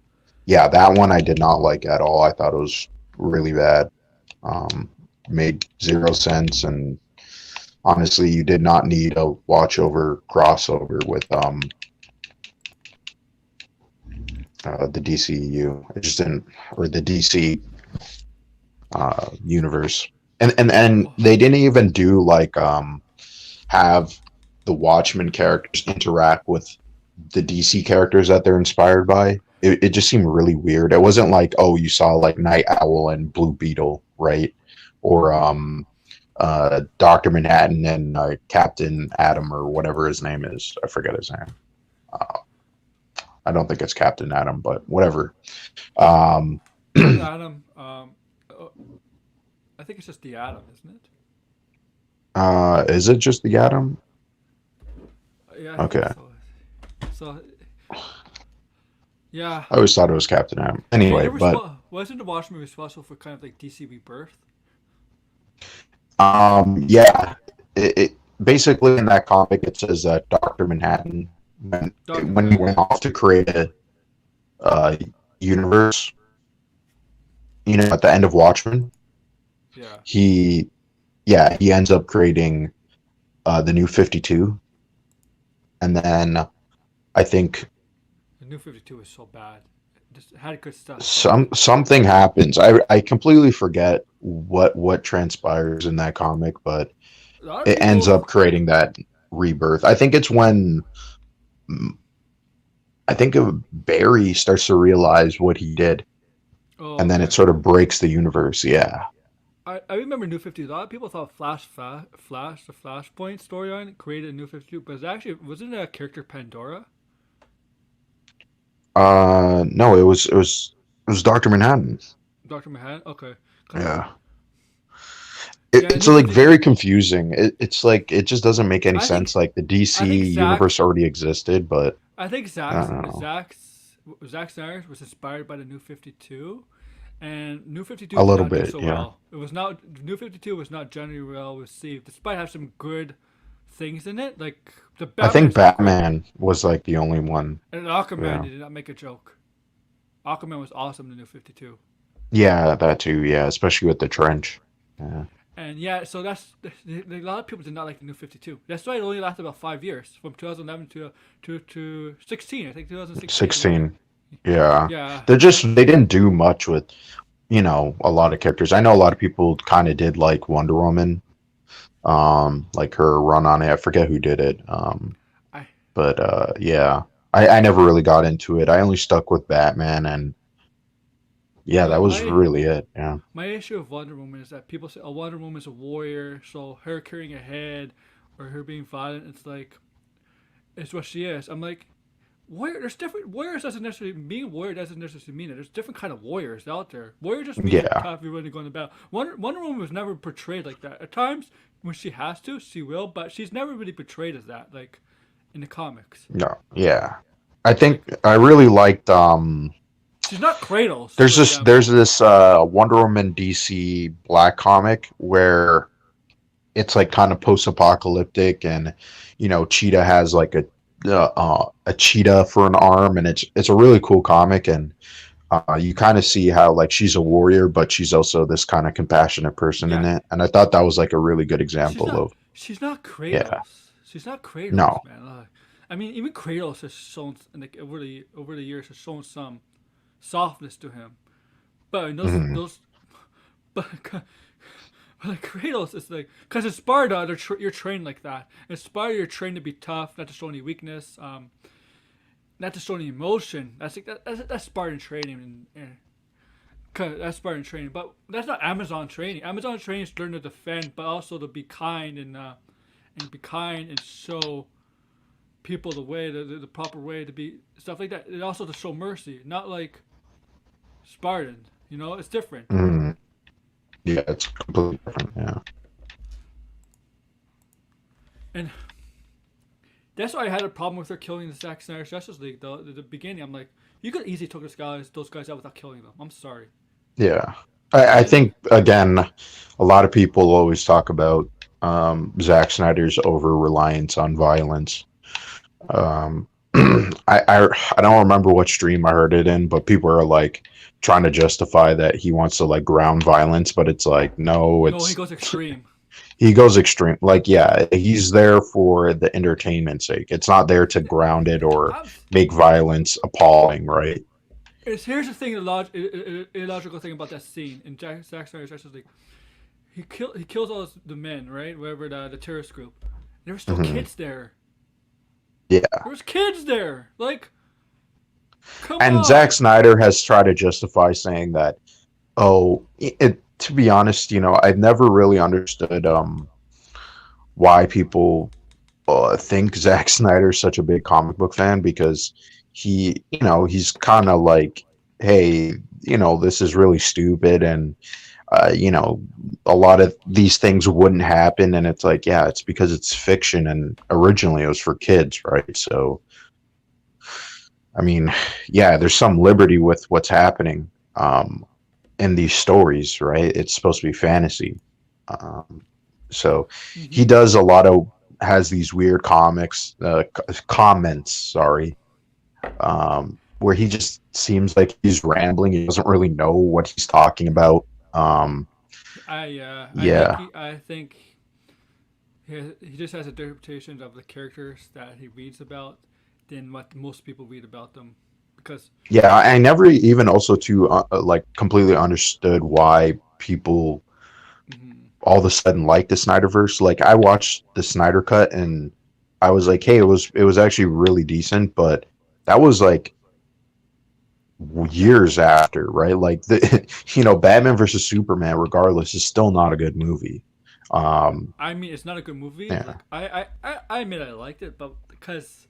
Speaker 2: yeah, that one I did not like at all. I thought it was really bad. Um, Made zero sense, and honestly, you did not need a watch over crossover with the DCU. It just didn't, or the DC universe. And
Speaker 1: Oh.
Speaker 2: they didn't even do like have the Watchmen characters interact with the DC characters that they're inspired by. It just seemed really weird. It wasn't like, oh, you saw like Night Owl and Blue Beetle, right? Or Doctor Manhattan and Captain Atom or whatever his name is. I forget his name. Uh, I don't think it's Captain Atom, but whatever. Um,
Speaker 1: Captain Atom. I think it's just the Atom, isn't it?
Speaker 2: Is it just the Atom?
Speaker 1: Yeah, I think
Speaker 2: Okay.
Speaker 1: so. So yeah,
Speaker 2: I always thought it was Captain Atom.
Speaker 1: so
Speaker 2: Anyway,
Speaker 1: they
Speaker 2: but
Speaker 1: wasn't the Watchmen responsible for kind of like DC Rebirth?
Speaker 2: yeah, it basically in that comic it says that Doctor Manhattan
Speaker 1: Doctor
Speaker 2: when he
Speaker 1: Manhattan,
Speaker 2: went
Speaker 1: yeah,
Speaker 2: off to create a uh, universe, at the end of Watchmen,
Speaker 1: yeah.
Speaker 2: he he ends up creating the New 52, and then I think
Speaker 1: The New 52 was so bad. It just had good stuff, but
Speaker 2: something happens. I completely forget what transpires in that comic, but
Speaker 1: a lot of
Speaker 2: it ends
Speaker 1: people.
Speaker 2: up creating that rebirth. I think it's when I think Barry starts to realize what he did,
Speaker 1: Oh,
Speaker 2: and then it
Speaker 1: okay.
Speaker 2: sort of breaks the universe. Yeah,
Speaker 1: I remember New 52. A lot of people thought the Flashpoint storyline created New 52, but wasn't it a character Pandora?
Speaker 2: no, it was Doctor Manhattan.
Speaker 1: Doctor Manhattan. Okay, because
Speaker 2: Yeah,
Speaker 1: yeah,
Speaker 2: it's
Speaker 1: New
Speaker 2: like
Speaker 1: 50.
Speaker 2: very confusing. It's like it just doesn't make any
Speaker 1: I
Speaker 2: sense.
Speaker 1: think
Speaker 2: Like the
Speaker 1: I
Speaker 2: DC
Speaker 1: think
Speaker 2: universe already existed, but
Speaker 1: I think
Speaker 2: I don't know,
Speaker 1: Zack Snyder was inspired by the New 52, and New 52
Speaker 2: a
Speaker 1: did
Speaker 2: little
Speaker 1: not do
Speaker 2: bit.
Speaker 1: so
Speaker 2: Yeah,
Speaker 1: well. It was not New 52 was not generally well received, despite having some good things in it. Like the
Speaker 2: I
Speaker 1: Batman
Speaker 2: think
Speaker 1: is not great,
Speaker 2: Batman was like the only one.
Speaker 1: and Aquaman
Speaker 2: Yeah,
Speaker 1: they did not make a joke. Aquaman was awesome in the New 52.
Speaker 2: yeah, that too. Yeah, especially with the trench. Yeah,
Speaker 1: And yeah, so a lot of people did not like the New 52. That's why it only lasted about 5 years, from 2011 to 16. I think 2016 is when they.
Speaker 2: 16. Yeah,
Speaker 1: Yeah,
Speaker 2: they didn't do much with a lot of characters. I know a lot of people kind of did like Wonder Woman, like her run on it. I forget who did it,
Speaker 1: I
Speaker 2: but yeah, I never really got into it. I only stuck with Batman, and yeah, that was
Speaker 1: my
Speaker 2: really it. Yeah,
Speaker 1: my issue with Wonder Woman is that people say, "Oh, Wonder Woman is a warrior," so her carrying a head or her being violent, it's what she is. I'm like, warrior. There's different warriors. Doesn't necessarily being a warrior doesn't necessarily mean it. There's different kind of warriors out there. Warrior just means you're
Speaker 2: yeah,
Speaker 1: tough. You're ready to go into battle. Wonder Woman was never portrayed like that. At times when she has to, she will, but she's never really portrayed as that. Like in the comics,
Speaker 2: no, yeah. I
Speaker 1: like
Speaker 2: think I really liked.
Speaker 1: she's not Kratos,
Speaker 2: There's
Speaker 1: for
Speaker 2: this there's
Speaker 1: example.
Speaker 2: this Wonder Woman DC Black comic where it's like kind of post-apocalyptic, and Cheetah has like a cheetah for an arm, and it's a really cool comic, and you kind of see how like she's a warrior, but she's also this kind of compassionate person in
Speaker 1: Yeah,
Speaker 2: it, and I thought that was like a really good
Speaker 1: she's
Speaker 2: example
Speaker 1: not.
Speaker 2: of
Speaker 1: She's not
Speaker 2: yeah,
Speaker 1: Kratos. She's not Kratos,
Speaker 2: no,
Speaker 1: man. I mean, even Kratos has shown like over the years has shown some softness to him. But in
Speaker 2: mhm,
Speaker 1: those but like Kratos is like because in Sparta you're trained like that. In Sparta you're trained to be tough, not to show any weakness, not to show any emotion. That's Spartan training, that's Spartan training. But that's not Amazon training. Amazon training is learn to defend, but also to be kind and be kind and show people the proper way to be stuff like that. And also to show mercy, not like Spartan. You know, it's different.
Speaker 2: mhm. Yeah, it's completely different. Yeah,
Speaker 1: And that's why I had a problem with her killing the Zack Snyder Justice League. The beginning, I'm like, you could easily take those guys out without killing them. I'm sorry.
Speaker 2: yeah. I
Speaker 1: And
Speaker 2: think again, a lot of people always talk about Zack Snyder's over reliance on violence. Um, I don't remember what stream I heard it in, but people are like trying to justify that he wants to like ground violence, but it's like no,
Speaker 1: no, he
Speaker 2: it's
Speaker 1: goes extreme.
Speaker 2: he goes extreme. Like yeah, he's there for the entertainment sake. It's not there to ground it or
Speaker 1: I'm,
Speaker 2: make violence appalling, right?
Speaker 1: here's the thing, illogical thing about that scene in Zack Snyder's Justice League. He kills all the men, right? Wherever the terrorist group. There were still
Speaker 2: Hmm.
Speaker 1: kids there.
Speaker 2: Yeah,
Speaker 1: There was kids there. Like, come
Speaker 2: and Zack
Speaker 1: on.
Speaker 2: Snyder has tried to justify saying that. Oh, to be honest, I've never really understood why people think Zack Snyder's such a big comic book fan because he's kind of like, hey, this is really stupid, and you know, a lot of these things wouldn't happen, and it's like, yeah, it's because it's fiction, and originally it was for kids, right? So, I mean, yeah, there's some liberty with what's happening in these stories, right? It's supposed to be fantasy. Um, so he
Speaker 1: Mm-hmm.
Speaker 2: does a lot of has these weird comments, sorry, where he just seems like he's rambling. He doesn't really know what he's talking about. Yeah,
Speaker 1: I think he just has a different interpretation of the characters that he reads about than what most people read about them, because
Speaker 2: yeah. I never even also to like completely understood why people
Speaker 1: mm-hmm.
Speaker 2: all of a sudden like the Snyderverse. Like I watched the Snyder cut and I was like, hey, it was actually really decent, but that was like years after, right? Like the Batman versus Superman, regardless, is still not a good movie. Um,
Speaker 1: I mean, it's not a good movie.
Speaker 2: yeah,
Speaker 1: Like I admit I liked it, but because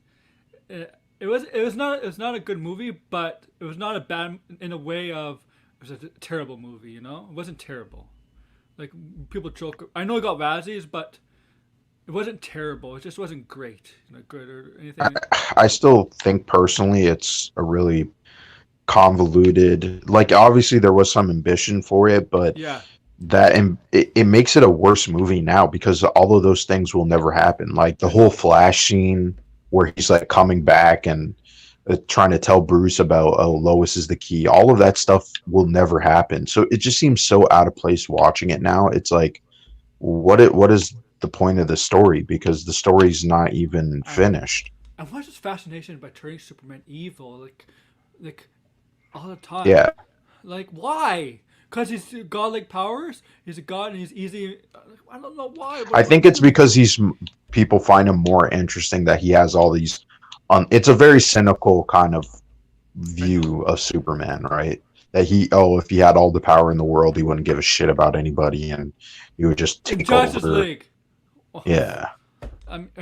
Speaker 1: it was not a good movie, but it was not a bad in a way of it was a terrible movie. You know, it wasn't terrible. Like people joke. I know it got Razzies, but it wasn't terrible. It just wasn't great. You know, good or anything.
Speaker 2: I still think personally it's a really convoluted. Like obviously there was some ambition for it, but
Speaker 1: Yeah,
Speaker 2: that and it makes it a worse movie now because all of those things will never happen. Like the
Speaker 1: I
Speaker 2: whole
Speaker 1: know.
Speaker 2: Flash scene where he's like coming back and trying to tell Bruce about, oh, Lois is the key. All of that stuff will never happen. So it just seems so out of place watching it now. It's like what is the point of the story, because the story's not even
Speaker 1: I
Speaker 2: finished.
Speaker 1: I was just fascinated by turning Superman evil, like all the time.
Speaker 2: Yeah.
Speaker 1: Like why? Because he's godlike powers. He's a god and he's easy. I don't know why.
Speaker 2: I
Speaker 1: What
Speaker 2: think
Speaker 1: is
Speaker 2: it's
Speaker 1: it?
Speaker 2: because he's people find him more interesting that he has all these it's a very cynical kind of
Speaker 1: I know.
Speaker 2: view of Superman, right? That if he had all the power in the world, he wouldn't give a shit about anybody and he would just
Speaker 1: In
Speaker 2: take
Speaker 1: Justice
Speaker 2: over.
Speaker 1: League.
Speaker 2: Yeah.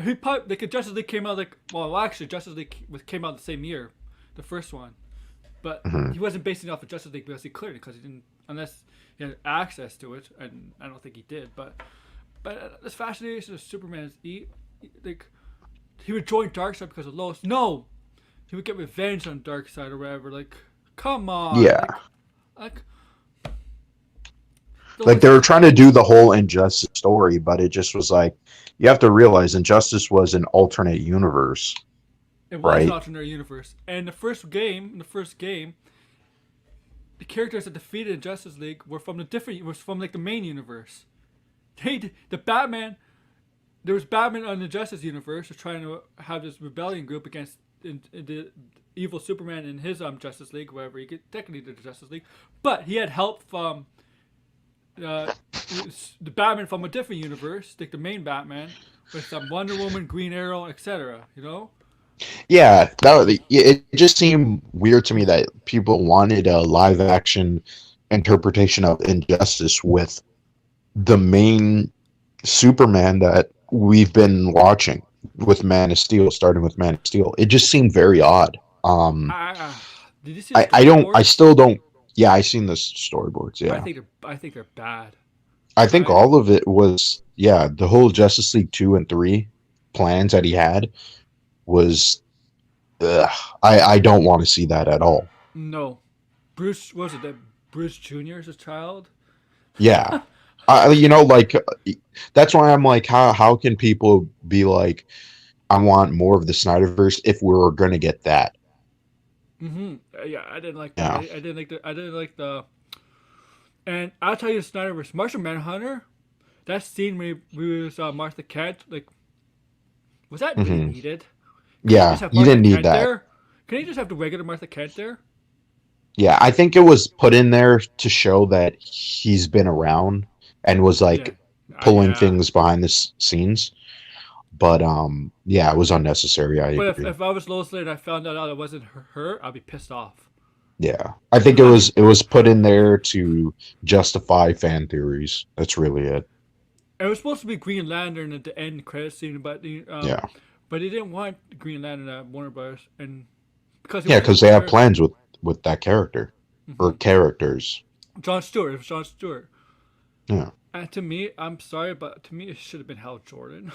Speaker 1: He probably like Justice League came out like actually Justice League came out the same year, the first one, but
Speaker 2: Hmm.
Speaker 1: he wasn't basing it off of Justice League because he couldn't because he didn't unless he had access to it, and I don't think he did. But this fascination of Superman is like he would join Darkseid because of Lois. No, he would get revenge on Darkseid or whatever. Like, come on,
Speaker 2: Yeah.
Speaker 1: like the
Speaker 2: Like
Speaker 1: Lois
Speaker 2: they were
Speaker 1: is
Speaker 2: trying to do the whole Injustice story, but it just was like you have to realize Injustice was an alternate universe,
Speaker 1: it was an
Speaker 2: right?
Speaker 1: alternate universe, and in the first game, the characters that defeated Justice League were from the different was from like the main universe. The Batman there was Batman on the Justice universe was trying to have this rebellion group against in the evil Superman in his Justice League, wherever he could technically did the Justice League, but he had help from uh, the Batman from a different universe, like the main Batman, with Wonder Woman, Green Arrow, etc. You know,
Speaker 2: Yeah, it just seemed weird to me that people wanted a live action interpretation of Injustice with the main Superman that we've been watching with Man of Steel, starting with Man of Steel. It just seemed very odd.
Speaker 1: I did you see the
Speaker 2: I
Speaker 1: storyboards?
Speaker 2: still don't. Yeah, I seen the storyboards. Yeah,
Speaker 1: I think they're bad.
Speaker 2: I think
Speaker 1: I
Speaker 2: all of it was, yeah, the whole Justice League 2 and 3 plans that he had was, ugh, I don't want to see that at all.
Speaker 1: no, Bruce was it that Bruce Jr. is a child?
Speaker 2: Yeah. Like that's why I'm like, how can people be like, I want more of the Snyderverse if we were gonna get that?
Speaker 1: Mm-hmm. Yeah, I didn't like that.
Speaker 2: Yeah.
Speaker 1: I didn't like the. I didn't like the. And I'll tell you, Snyder vs. Martian Manhunter. That scene where we was Martha Kent, like, was that really
Speaker 2: Hmm.
Speaker 1: needed? Can you just
Speaker 2: Yeah,
Speaker 1: have
Speaker 2: you
Speaker 1: Martha
Speaker 2: didn't need
Speaker 1: Kent
Speaker 2: that.
Speaker 1: there? Can you just have the regular Martha Kent there?
Speaker 2: Yeah, I think it was put in there to show that he's been around and was
Speaker 1: Yeah.
Speaker 2: like pulling
Speaker 1: Yeah.
Speaker 2: things behind the scenes. But yeah, it was unnecessary. I
Speaker 1: But
Speaker 2: agree.
Speaker 1: if I was Lois Lane and I found out it wasn't her, I'd be pissed off.
Speaker 2: Yeah, I think it was put in there to justify fan theories. That's really it.
Speaker 1: It was supposed to be Green Lantern at the end credit scene,
Speaker 2: Yeah,
Speaker 1: but they didn't want Green Lantern at Warner Bros. And because he
Speaker 2: yeah,
Speaker 1: wasn't
Speaker 2: because they have
Speaker 1: there,
Speaker 2: plans with that character or
Speaker 1: hmm
Speaker 2: characters.
Speaker 1: John Stewart. It was John Stewart.
Speaker 2: Yeah.
Speaker 1: And to me, I'm sorry, but to me, it should have been Hal Jordan.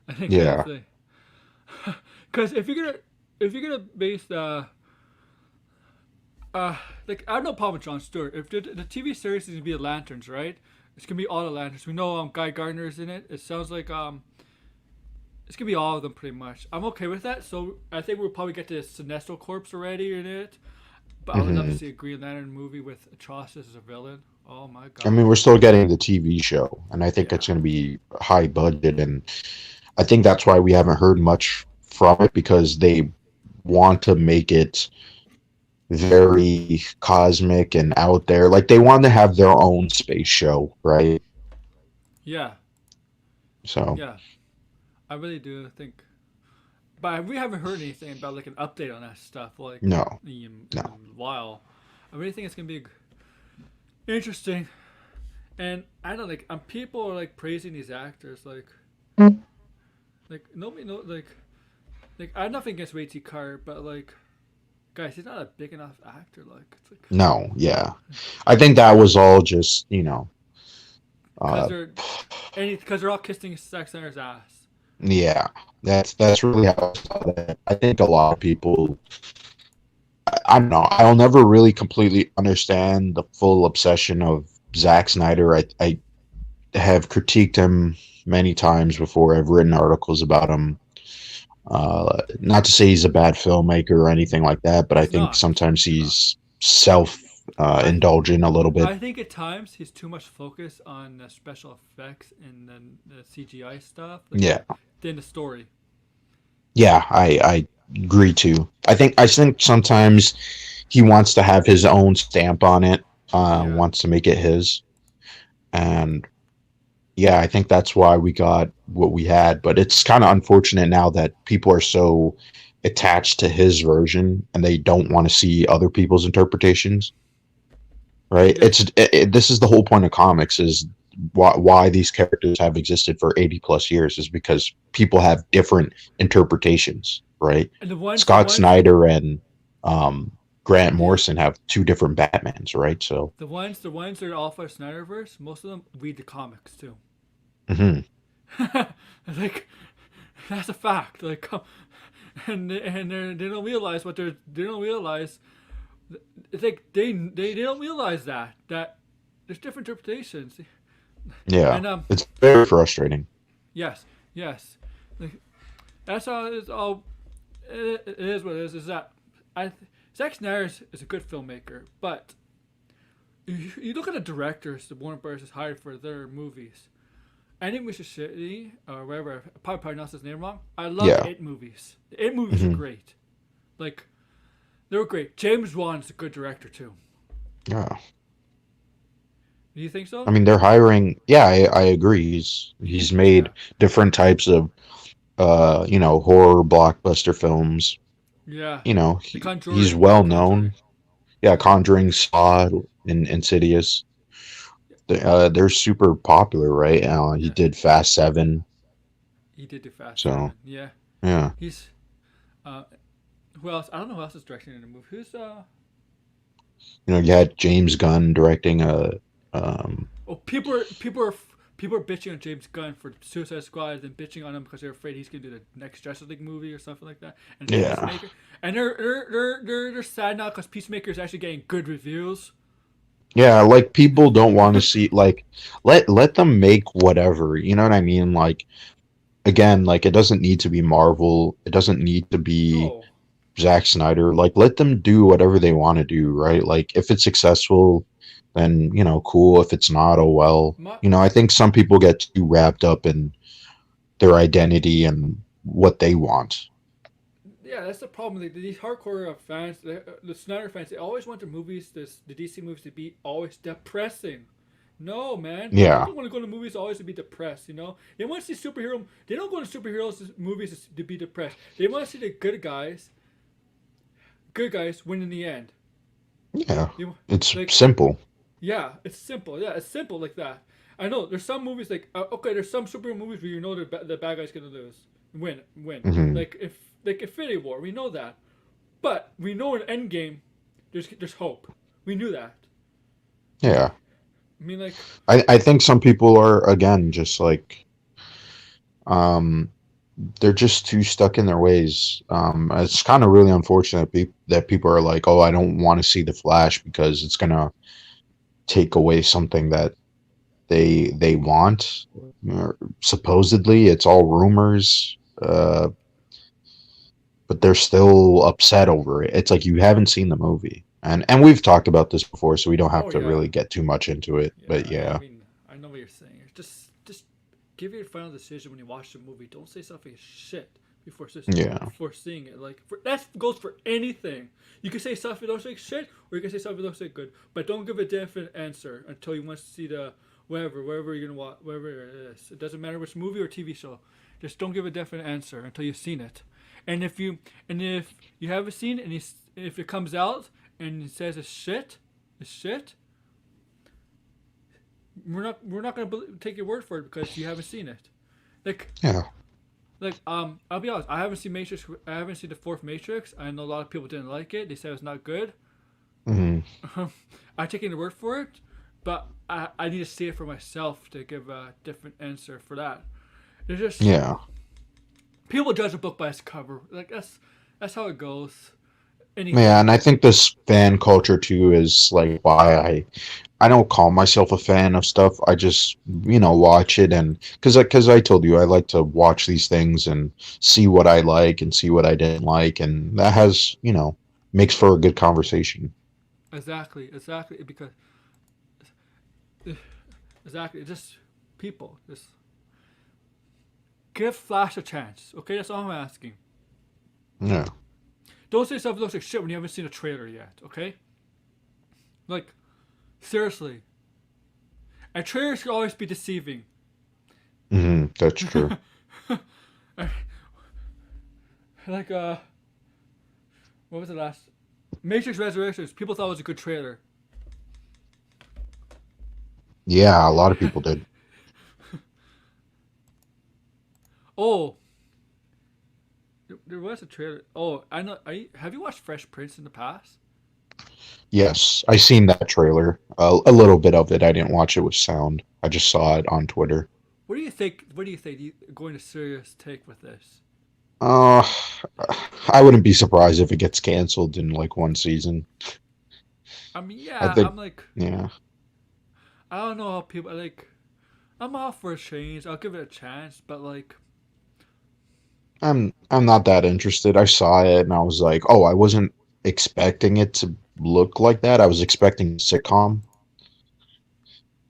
Speaker 1: I think that's
Speaker 2: Yeah.
Speaker 1: the because if you're gonna base like I have no problem with Jon Stewart. If the TV series is gonna be the Lanterns, right? It's gonna be all the Lanterns. We know Guy Gardner is in it. It sounds like it's gonna be all of them pretty much. I'm okay with that. So I think we'll probably get the Sinestro Corps already in it. But I would love to
Speaker 2: Hmm.
Speaker 1: see a Green Lantern movie with Atrocitus as a villain. Oh my
Speaker 2: I mean,
Speaker 1: god.
Speaker 2: we're still getting the TV show, and I think
Speaker 1: Yeah.
Speaker 2: it's going to be high budget, and I think that's why we haven't heard much from it because they want to make it very cosmic and out there. Like they want to have their own space show, right?
Speaker 1: Yeah.
Speaker 2: So
Speaker 1: Yeah. I really do think. But we haven't heard anything about like an update on that stuff like
Speaker 2: no,
Speaker 1: in
Speaker 2: no.
Speaker 1: a while. I really think it's gonna be interesting. And I don't like. People are like praising these actors like nobody know like I have nothing against Ray T. Carter, but like guys, he's not a big enough actor. Like it's like
Speaker 2: No, yeah. I think that was all just,
Speaker 1: because
Speaker 2: uh
Speaker 1: because they're all kissing Zack Snyder's ass.
Speaker 2: yeah. That's really how I saw that. I think a lot of people I don't know. I'll never really completely understand the full obsession of Zack Snyder. I have critiqued him many times before. I've written articles about him. Not to say he's a bad filmmaker or anything like that, but I
Speaker 1: He's
Speaker 2: think
Speaker 1: not.
Speaker 2: sometimes
Speaker 1: He's not.
Speaker 2: he's self
Speaker 1: I
Speaker 2: indulgent a little bit.
Speaker 1: I think at times he's too much focus on the special effects and then the CGI stuff, like
Speaker 2: Yeah,
Speaker 1: than the story.
Speaker 2: yeah, I agree too. I think sometimes he wants to have his own stamp on it.
Speaker 1: Yeah.
Speaker 2: Wants to make it his, and yeah, I think that's why we got what we had. But it's kind of unfortunate now that people are so attached to his version and they don't want to see other people's interpretations. Right?
Speaker 1: Yes.
Speaker 2: This is the whole point of comics is why these characters have existed for 80 plus years is because people have different interpretations. Right?
Speaker 1: And the
Speaker 2: Scott
Speaker 1: ones,
Speaker 2: Snyder and Grant
Speaker 1: yeah,
Speaker 2: Morrison have two different Batmans. Right? So.
Speaker 1: the ones that are all for Snyderverse, most of them read the comics too.
Speaker 2: Mhm.
Speaker 1: Like that's a fact. Like, and they don't realize what they don't realize. It's like they don't realize that there's different interpretations.
Speaker 2: Yeah,
Speaker 1: And
Speaker 2: it's very frustrating.
Speaker 1: yes, yes, like, that's all. It's all. It is what it is. Is that I Zack Snyder is a good filmmaker, but you look at the directors that Warner Bros. Has hired for their movies. Any Mr. Shitty or whatever, I probably pronounced his name wrong. I love the
Speaker 2: Yeah.
Speaker 1: It movies. The It movies are
Speaker 2: Hmm.
Speaker 1: great. Like they were great. James Wan's a good director too.
Speaker 2: Yeah.
Speaker 1: Do you think
Speaker 2: I
Speaker 1: so?
Speaker 2: mean, they're hiring. Yeah, I agree. He's made
Speaker 1: Yeah.
Speaker 2: different types of horror blockbuster films.
Speaker 1: Yeah. The
Speaker 2: He's
Speaker 1: Conjuring. The
Speaker 2: well known.
Speaker 1: Conjuring.
Speaker 2: Yeah, Conjuring, Saw, and Insidious. They're super popular, right? He
Speaker 1: Yeah.
Speaker 2: did Fast Seven.
Speaker 1: He did do Fast
Speaker 2: So
Speaker 1: Seven. Yeah.
Speaker 2: yeah,
Speaker 1: He's uh who else? I don't know who else is directing in the movie. Who's
Speaker 2: you had James Gunn directing a. Um,
Speaker 1: oh people are bitching on James Gunn for Suicide Squad and bitching on him because they're afraid he's gonna do the next Justice League movie or something like that. And
Speaker 2: yeah,
Speaker 1: Peacemaker, and they're sad now because Peacemaker is actually getting good reviews.
Speaker 2: yeah. Like people don't want to see like let them make whatever. You know what I mean? Like again, like it doesn't need to be Marvel. It doesn't need to be
Speaker 1: No,
Speaker 2: Zack Snyder. Like let them do whatever they want to do, right? Like if it's successful, then cool. If it's not, oh well.
Speaker 1: my
Speaker 2: I think some people get too wrapped up in their identity and what they want.
Speaker 1: yeah, that's the problem. These hardcore fans, the Snyder fans, they always want the DC movies to be always depressing. No, man, people
Speaker 2: Yeah,
Speaker 1: don't want to go to movies always to be depressed. They want to see superhero. They don't go to superheroes movies to be depressed. They want to see the good guys win in the end.
Speaker 2: yeah.
Speaker 1: They,
Speaker 2: It's
Speaker 1: like,
Speaker 2: simple.
Speaker 1: yeah, it's simple. Yeah, it's simple like that. I know there's some movies like okay, there's some superhero movies where you know the bad guy's gonna win.
Speaker 2: Hmm.
Speaker 1: Like Infinity War, we know that, but we know in Endgame, there's hope. We knew that.
Speaker 2: Yeah.
Speaker 1: I mean, like,
Speaker 2: I think some people are again just like um they're just too stuck in their ways. It's kind of really unfortunate that people are like, oh, I don't want to see the Flash because it's gonna take away something that they want. Supposedly, it's all rumors, but they're still upset over it. It's like you haven't seen the movie, and we've talked about this before, so we don't have
Speaker 1: oh
Speaker 2: to
Speaker 1: yeah,
Speaker 2: really get too much into it.
Speaker 1: yeah.
Speaker 2: But yeah,
Speaker 1: I know what you're saying. Just give your final decision when you watch the movie. Don't say something shit
Speaker 2: yeah,
Speaker 1: before seeing it. Like that goes for anything. You can say something don't say shit, or you can say something don't say good, but don't give a definite answer until you want to see the wherever you're gonna watch, wherever it is. It doesn't matter which movie or TV show. Just don't give a definite answer until you've seen it. And if you haven't seen it, and if it comes out and it says it's shit, we're not gonna take your word for it because you haven't seen it. Like
Speaker 2: yeah.
Speaker 1: I'll be honest. I haven't seen Matrix. I haven't seen the fourth Matrix. I know a lot of people didn't like it. They said it's not good.
Speaker 2: Hmm.
Speaker 1: I take your word for it, but I need to see it for myself to give a different answer for that. It's just
Speaker 2: Yeah.
Speaker 1: people judge a book by its cover. Like that's how it goes.
Speaker 2: Yeah,
Speaker 1: Anything.
Speaker 2: and I think this fan culture too is like why I don't call myself a fan of stuff. I just watch it and because I told you I like to watch these things and see what I like and see what I didn't like, and that has makes for a good conversation.
Speaker 1: Exactly. Because exactly, just people. Just give Flash a chance. Okay, that's all I'm asking.
Speaker 2: Yeah.
Speaker 1: Don't say stuff that looks like shit when you haven't seen a trailer yet. Okay, like seriously. And trailers can always be deceiving.
Speaker 2: That's true.
Speaker 1: Like what was the last Matrix Resurrections? People thought it was a good trailer.
Speaker 2: Yeah, a lot of people did.
Speaker 1: Oh, there was a trailer. Oh, I know. Have you watched Fresh Prince in the past?
Speaker 2: Yes, I seen that trailer. A little bit of it. I didn't watch it with sound. I just saw it on Twitter.
Speaker 1: What do you think? What do you think? You going to serious take with this?
Speaker 2: Uh, I wouldn't be surprised if it gets canceled in like one season.
Speaker 1: I mean,
Speaker 2: I
Speaker 1: yeah.
Speaker 2: think,
Speaker 1: I'm like,
Speaker 2: yeah,
Speaker 1: I don't know how people like. I'm all for a change. I'll give it a chance, but like,
Speaker 2: I'm not that interested. I saw it and I was like, oh, I wasn't expecting it to look like that. I was expecting a sitcom.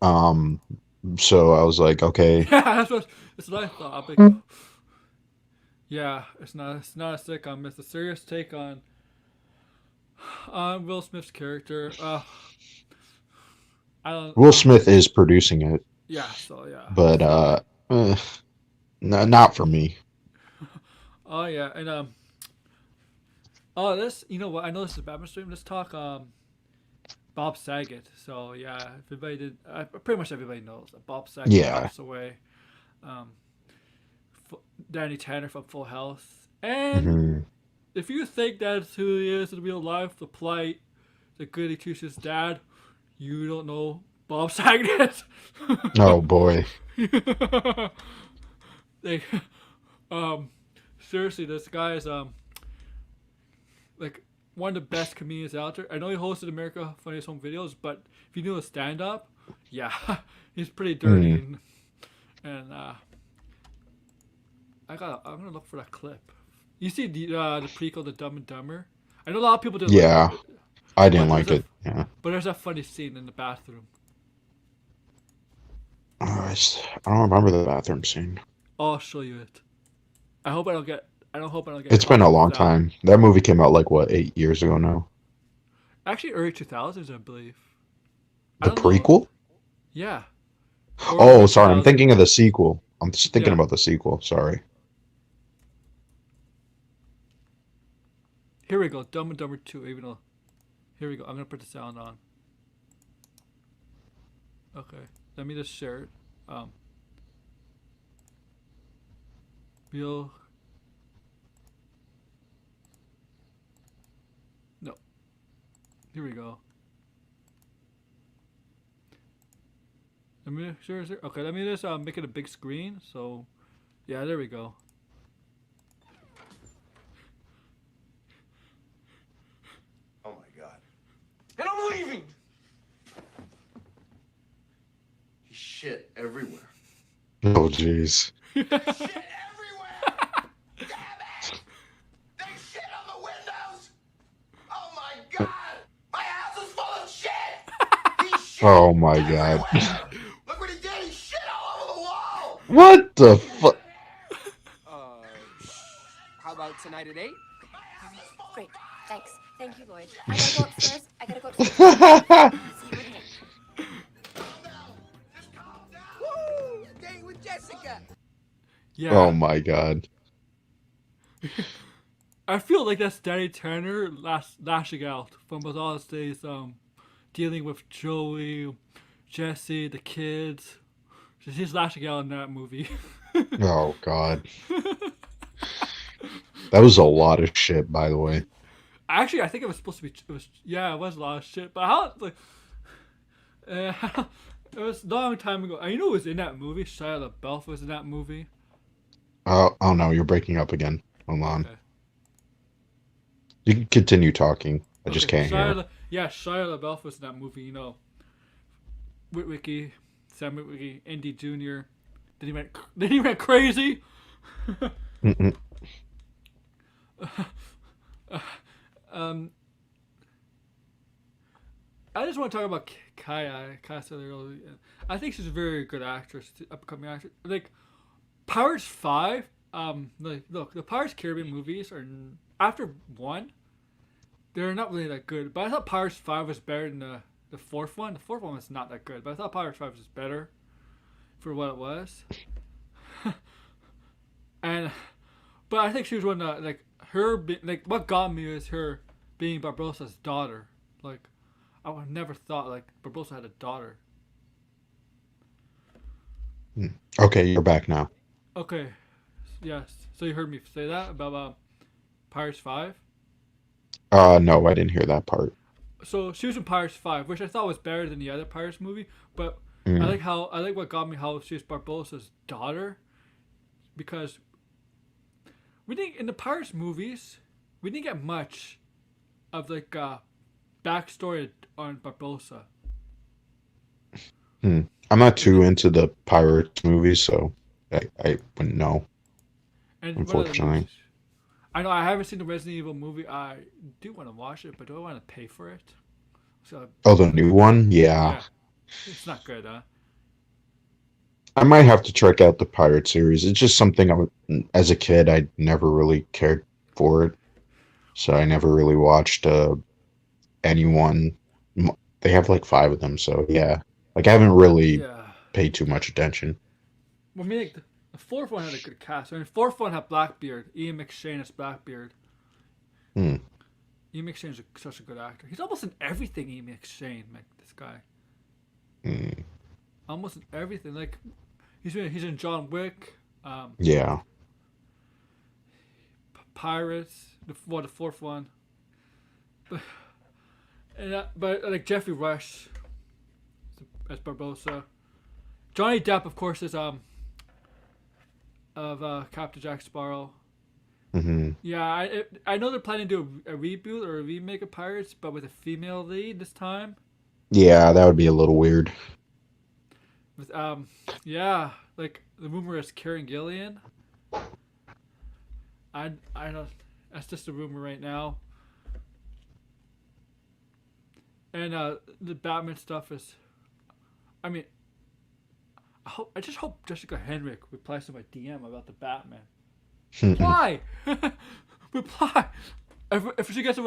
Speaker 2: Um, so I was like, okay,
Speaker 1: yeah, that's what I thought. I'm like, yeah, it's not a sitcom. It's a serious take on Will Smith's character. I don't.
Speaker 2: Will Smith is producing it,
Speaker 1: Yeah. So yeah.
Speaker 2: but
Speaker 1: So
Speaker 2: eh, not for me.
Speaker 1: oh yeah, and oh this you know what I know this is a Batman stream. Let's talk Bob Saget. So yeah, if everybody did, pretty much everybody knows that Bob Saget
Speaker 2: Yeah.
Speaker 1: passed away. Um, Danny Tanner from Full House, and
Speaker 2: Hmm.
Speaker 1: if you think that's who he is in real life, the plight, the goody two shoes dad, you don't know Bob Saget.
Speaker 2: Oh boy.
Speaker 1: Like, um, seriously, this guy is like one of the best comedians out there. I know he hosted America Funniest Home Videos, but if you knew his stand up, yeah, he's pretty dirty
Speaker 2: Mm.
Speaker 1: and I'm gonna look for that clip. You see the prequel, The Dumb and Dumber. I know a lot of people didn't like
Speaker 2: Yeah,
Speaker 1: it,
Speaker 2: I didn't
Speaker 1: but
Speaker 2: like it. Yeah.
Speaker 1: there's a funny scene in the bathroom.
Speaker 2: I don't remember the bathroom scene.
Speaker 1: I'll show you it. I hope I don't get. I don't hope I don't get
Speaker 2: It's been
Speaker 1: caught
Speaker 2: a
Speaker 1: up with
Speaker 2: long
Speaker 1: that.
Speaker 2: time. That movie came out like what, 8 years ago now?
Speaker 1: Actually, early 2000s, I believe. I
Speaker 2: The
Speaker 1: don't know.
Speaker 2: prequel?
Speaker 1: Yeah, or
Speaker 2: Oh,
Speaker 1: mid
Speaker 2: sorry. I'm
Speaker 1: 2000.
Speaker 2: thinking of the sequel. I'm just thinking
Speaker 1: Yeah.
Speaker 2: about the sequel. Sorry.
Speaker 1: Here we go. Dumb and Dumber 2. Even though. Here we go. I'm gonna put the sound on. Okay. Let me just share it. Um. Bill. No. Here we go. Let me sure. Okay, let me just make it a big screen. So yeah, there we go.
Speaker 3: Oh my god. And I'm leaving! He's shit everywhere.
Speaker 2: Oh, jeez.
Speaker 3: Shit everywhere! Damn it! They shit on the windows! Oh my god! My house is full of shit! He shit
Speaker 2: Oh my god.
Speaker 3: everywhere! Look what he did! He shit all over the wall!
Speaker 2: What the fuck?
Speaker 4: Uh, how about tonight at 8?
Speaker 3: My house is full
Speaker 5: Great.
Speaker 3: of pies!
Speaker 5: Thanks. Thank you, Lloyd. I gotta go upstairs. I gotta go upstairs to my room. See you in here.
Speaker 3: Calm down! Just calm down!
Speaker 4: Woo! Date with Jessica!
Speaker 2: Oh
Speaker 1: Yeah,
Speaker 2: my god.
Speaker 1: I feel like that's Danny Tanner lashing out from with all his days dealing with Joey, Jesse, the kids. He's lashing out in that movie.
Speaker 2: Oh god. That was a lot of shit, by the way.
Speaker 1: Actually, I think it was supposed to be. It was yeah, it was a lot of shit. But how like, it was a long time ago. You know who was in that movie? Shia LaBeouf was in that movie.
Speaker 2: Oh no, you're breaking up again. Hold on.
Speaker 1: Okay.
Speaker 2: You can continue talking. I just
Speaker 1: Okay.
Speaker 2: can't hear.
Speaker 1: Yeah, Shia LaBeouf was in that movie. You know, Witwicky, Sam Witwicky, Indy Jr. Then he went crazy.
Speaker 2: Mm-mm.
Speaker 1: um, I just want to talk about Kaya Scodelario. I think she's a very good actress, upcoming actress. Like Pirates 5. Like look, the Pirates Caribbean movies are after one, they're not really that good. But I thought Pirates 5 was better than the fourth one. The fourth one was not that good, but I thought Pirates 5 was better for what it was. And but I think she was one that like like what got me is her being Barbarossa's daughter. Like I would never thought like Barbossa had a daughter.
Speaker 2: Okay, you're back now.
Speaker 1: Okay, yes. So you heard me say that about Pirates 5.
Speaker 2: No, I didn't hear that part.
Speaker 1: So she was in Pirates 5, which I thought was better than the other Pirates movie. But
Speaker 2: Mm.
Speaker 1: I like what got me how she's Barbossa's daughter, because we didn't in the Pirates movies we didn't get much of like backstory on Barbossa.
Speaker 2: Hmm. I'm not
Speaker 1: And
Speaker 2: too into the Pirates movies, so I wouldn't know,
Speaker 1: and one of the movies,
Speaker 2: unfortunately.
Speaker 1: I know I haven't seen the Resident Evil movie. I do want to watch it, but do I want to pay for it? So
Speaker 2: Oh, the new one? Yeah.
Speaker 1: yeah, it's not good, huh?
Speaker 2: I might have to check out the Pirate series. It's just something as a kid, I never really cared for it. So I never really watched anyone. They have like five of them, so yeah. Like I haven't really
Speaker 1: Yeah.
Speaker 2: paid too much attention.
Speaker 1: Well, I mean, like, the fourth one had a good cast. I mean, the fourth one had Blackbeard. Ian McShane as Blackbeard.
Speaker 2: Hmm.
Speaker 1: Ian McShane is such a good actor. He's almost in everything. Ian McShane, like this guy,
Speaker 2: Hmm.
Speaker 1: almost in everything. Like he's in John Wick,
Speaker 2: Yeah.
Speaker 1: Pirates. The fourth one, but but like Jeffrey Rush as Barbossa. Johnny Depp, of course, is of Captain Jack Sparrow.
Speaker 2: Hmm.
Speaker 1: Yeah, I know they're planning to do a reboot or a remake of Pirates, but with a female lead this time.
Speaker 2: Yeah, that would be a little weird.
Speaker 1: With yeah, like the rumor is Karen Gillian. I don't. That's just a rumor right now. And the Batman stuff is. I mean, I just hope Jessica Henwick replies to my DM about the Batman. Why? Reply. If she gets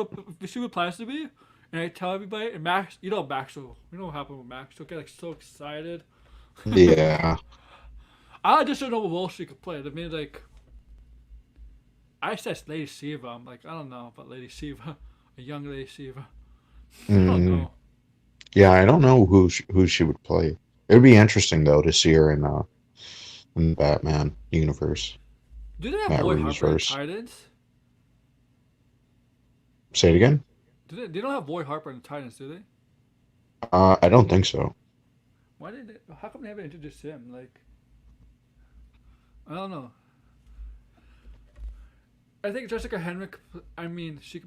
Speaker 1: if she replies to me, and I tell everybody, and Max, Max will, what happened with Max. She'll get like so excited.
Speaker 2: Yeah.
Speaker 1: I just don't know what role she could play. I mean, like, I said Lady Shiva. I'm like, I don't know about Lady Shiva, a young Lady Shiva. I don't
Speaker 2: Mm.
Speaker 1: know.
Speaker 2: Yeah, I don't know who she would play. It would be interesting though to see her in the Batman universe,
Speaker 1: Do they have
Speaker 2: Matt
Speaker 1: Roy
Speaker 2: Reeves
Speaker 1: Harper in the
Speaker 2: verse.
Speaker 1: Titans?
Speaker 2: Say it again.
Speaker 1: They don't have Roy Harper in the Titans, do they?
Speaker 2: I don't think so.
Speaker 1: Why did it? How come they haven't introduced him? Like, I don't know. I think Jessica Henwick. I mean, she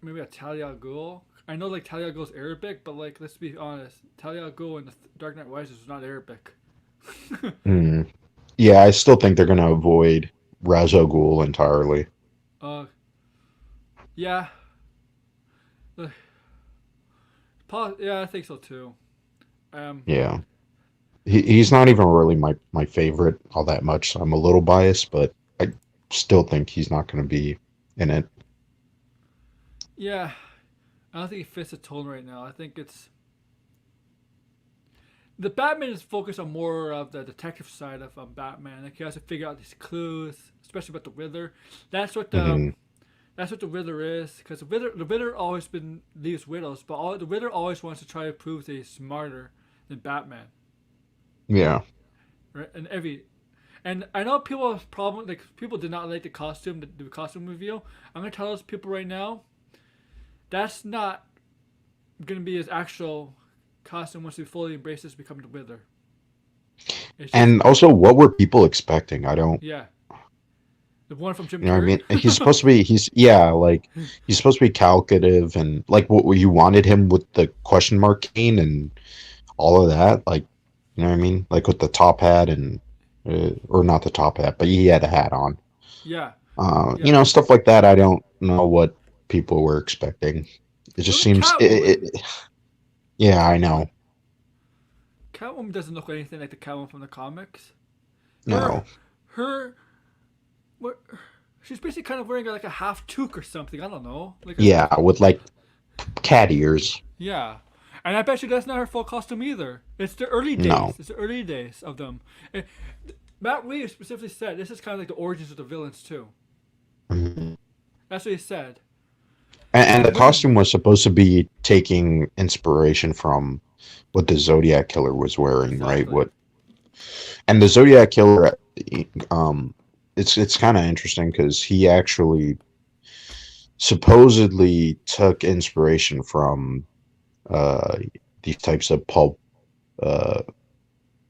Speaker 1: maybe a Talia al Ghul. I know like Talia al Ghul's Arabic, but like let's be honest, Talia al Ghul in the Dark Knight Rises was not Arabic.
Speaker 2: Hmm. Yeah, I still think they're gonna avoid Ra's al Ghul entirely.
Speaker 1: uh, yeah, Uh, yeah, I think so too. Um,
Speaker 2: Yeah, he's not even really my favorite all that much. So I'm a little biased, but I still think he's not gonna be in it.
Speaker 1: yeah, I don't think it fits the tone right now. I think it's the Batman is focused on more of the detective side of Batman. Like he has to figure out these clues, especially about the Riddler. That's what the
Speaker 2: Hmm.
Speaker 1: that's what the Riddler is, because the Riddler always been leaves widows, but the Riddler always wants to try to prove that he's smarter than Batman,
Speaker 2: Yeah,
Speaker 1: right? And I know people have problem like people did not like the costume reveal. I'm gonna tell those people right now, that's not gonna be his actual costume once he fully embraces becoming the Riddler. It's just
Speaker 2: and also, what were people expecting? I don't.
Speaker 1: yeah, the one from Jim
Speaker 2: You know what I
Speaker 1: Carrey.
Speaker 2: mean? He's supposed to be. He's yeah, like he's supposed to be calculative and like what you wanted him with the question mark cane and all of that. Like you know what I mean? Like with the top hat and or not the top hat, but he had a hat on.
Speaker 1: Yeah,
Speaker 2: You
Speaker 1: yeah.
Speaker 2: know, stuff like that. I don't know what people were expecting. It
Speaker 1: It
Speaker 2: just
Speaker 1: was
Speaker 2: seems.
Speaker 1: Catwoman.
Speaker 2: Yeah, I
Speaker 1: Catwoman.
Speaker 2: know.
Speaker 1: Catwoman doesn't look anything like the Catwoman from the comics. Her,
Speaker 2: No.
Speaker 1: her, what? She's basically kind of wearing like a half toque or something. I don't know. Like a
Speaker 2: Yeah, with like cat ears.
Speaker 1: yeah. And I bet you that's not her full costume either. It's the early days.
Speaker 2: No.
Speaker 1: It's the early days of them. And Matt Reeves specifically said this is kind of like the origins of the villains too.
Speaker 2: Mhm.
Speaker 1: That's what he said.
Speaker 2: And the
Speaker 1: When
Speaker 2: costume was supposed to be taking inspiration from what the Zodiac Killer was wearing, right?
Speaker 1: exactly.
Speaker 2: What and the Zodiac Killer, um, it's kind of interesting because he actually supposedly took inspiration from uh these types of pulp uh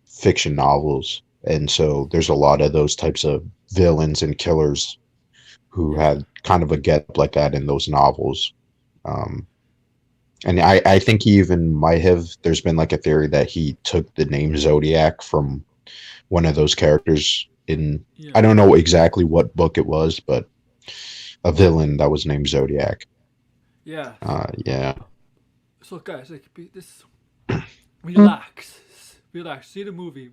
Speaker 2: fiction novels, and so there's a lot of those types of villains and killers who
Speaker 1: Yeah.
Speaker 2: had kind of a get like that in those novels. Um, And I think he even might have. There's been like a theory that he took the name Zodiac from one of those characters in. I
Speaker 1: Yeah.
Speaker 2: don't know exactly what book it was, but a villain that was named Zodiac.
Speaker 1: Yeah.
Speaker 2: Yeah,
Speaker 1: So guys, like this, relax, relax. See the movie.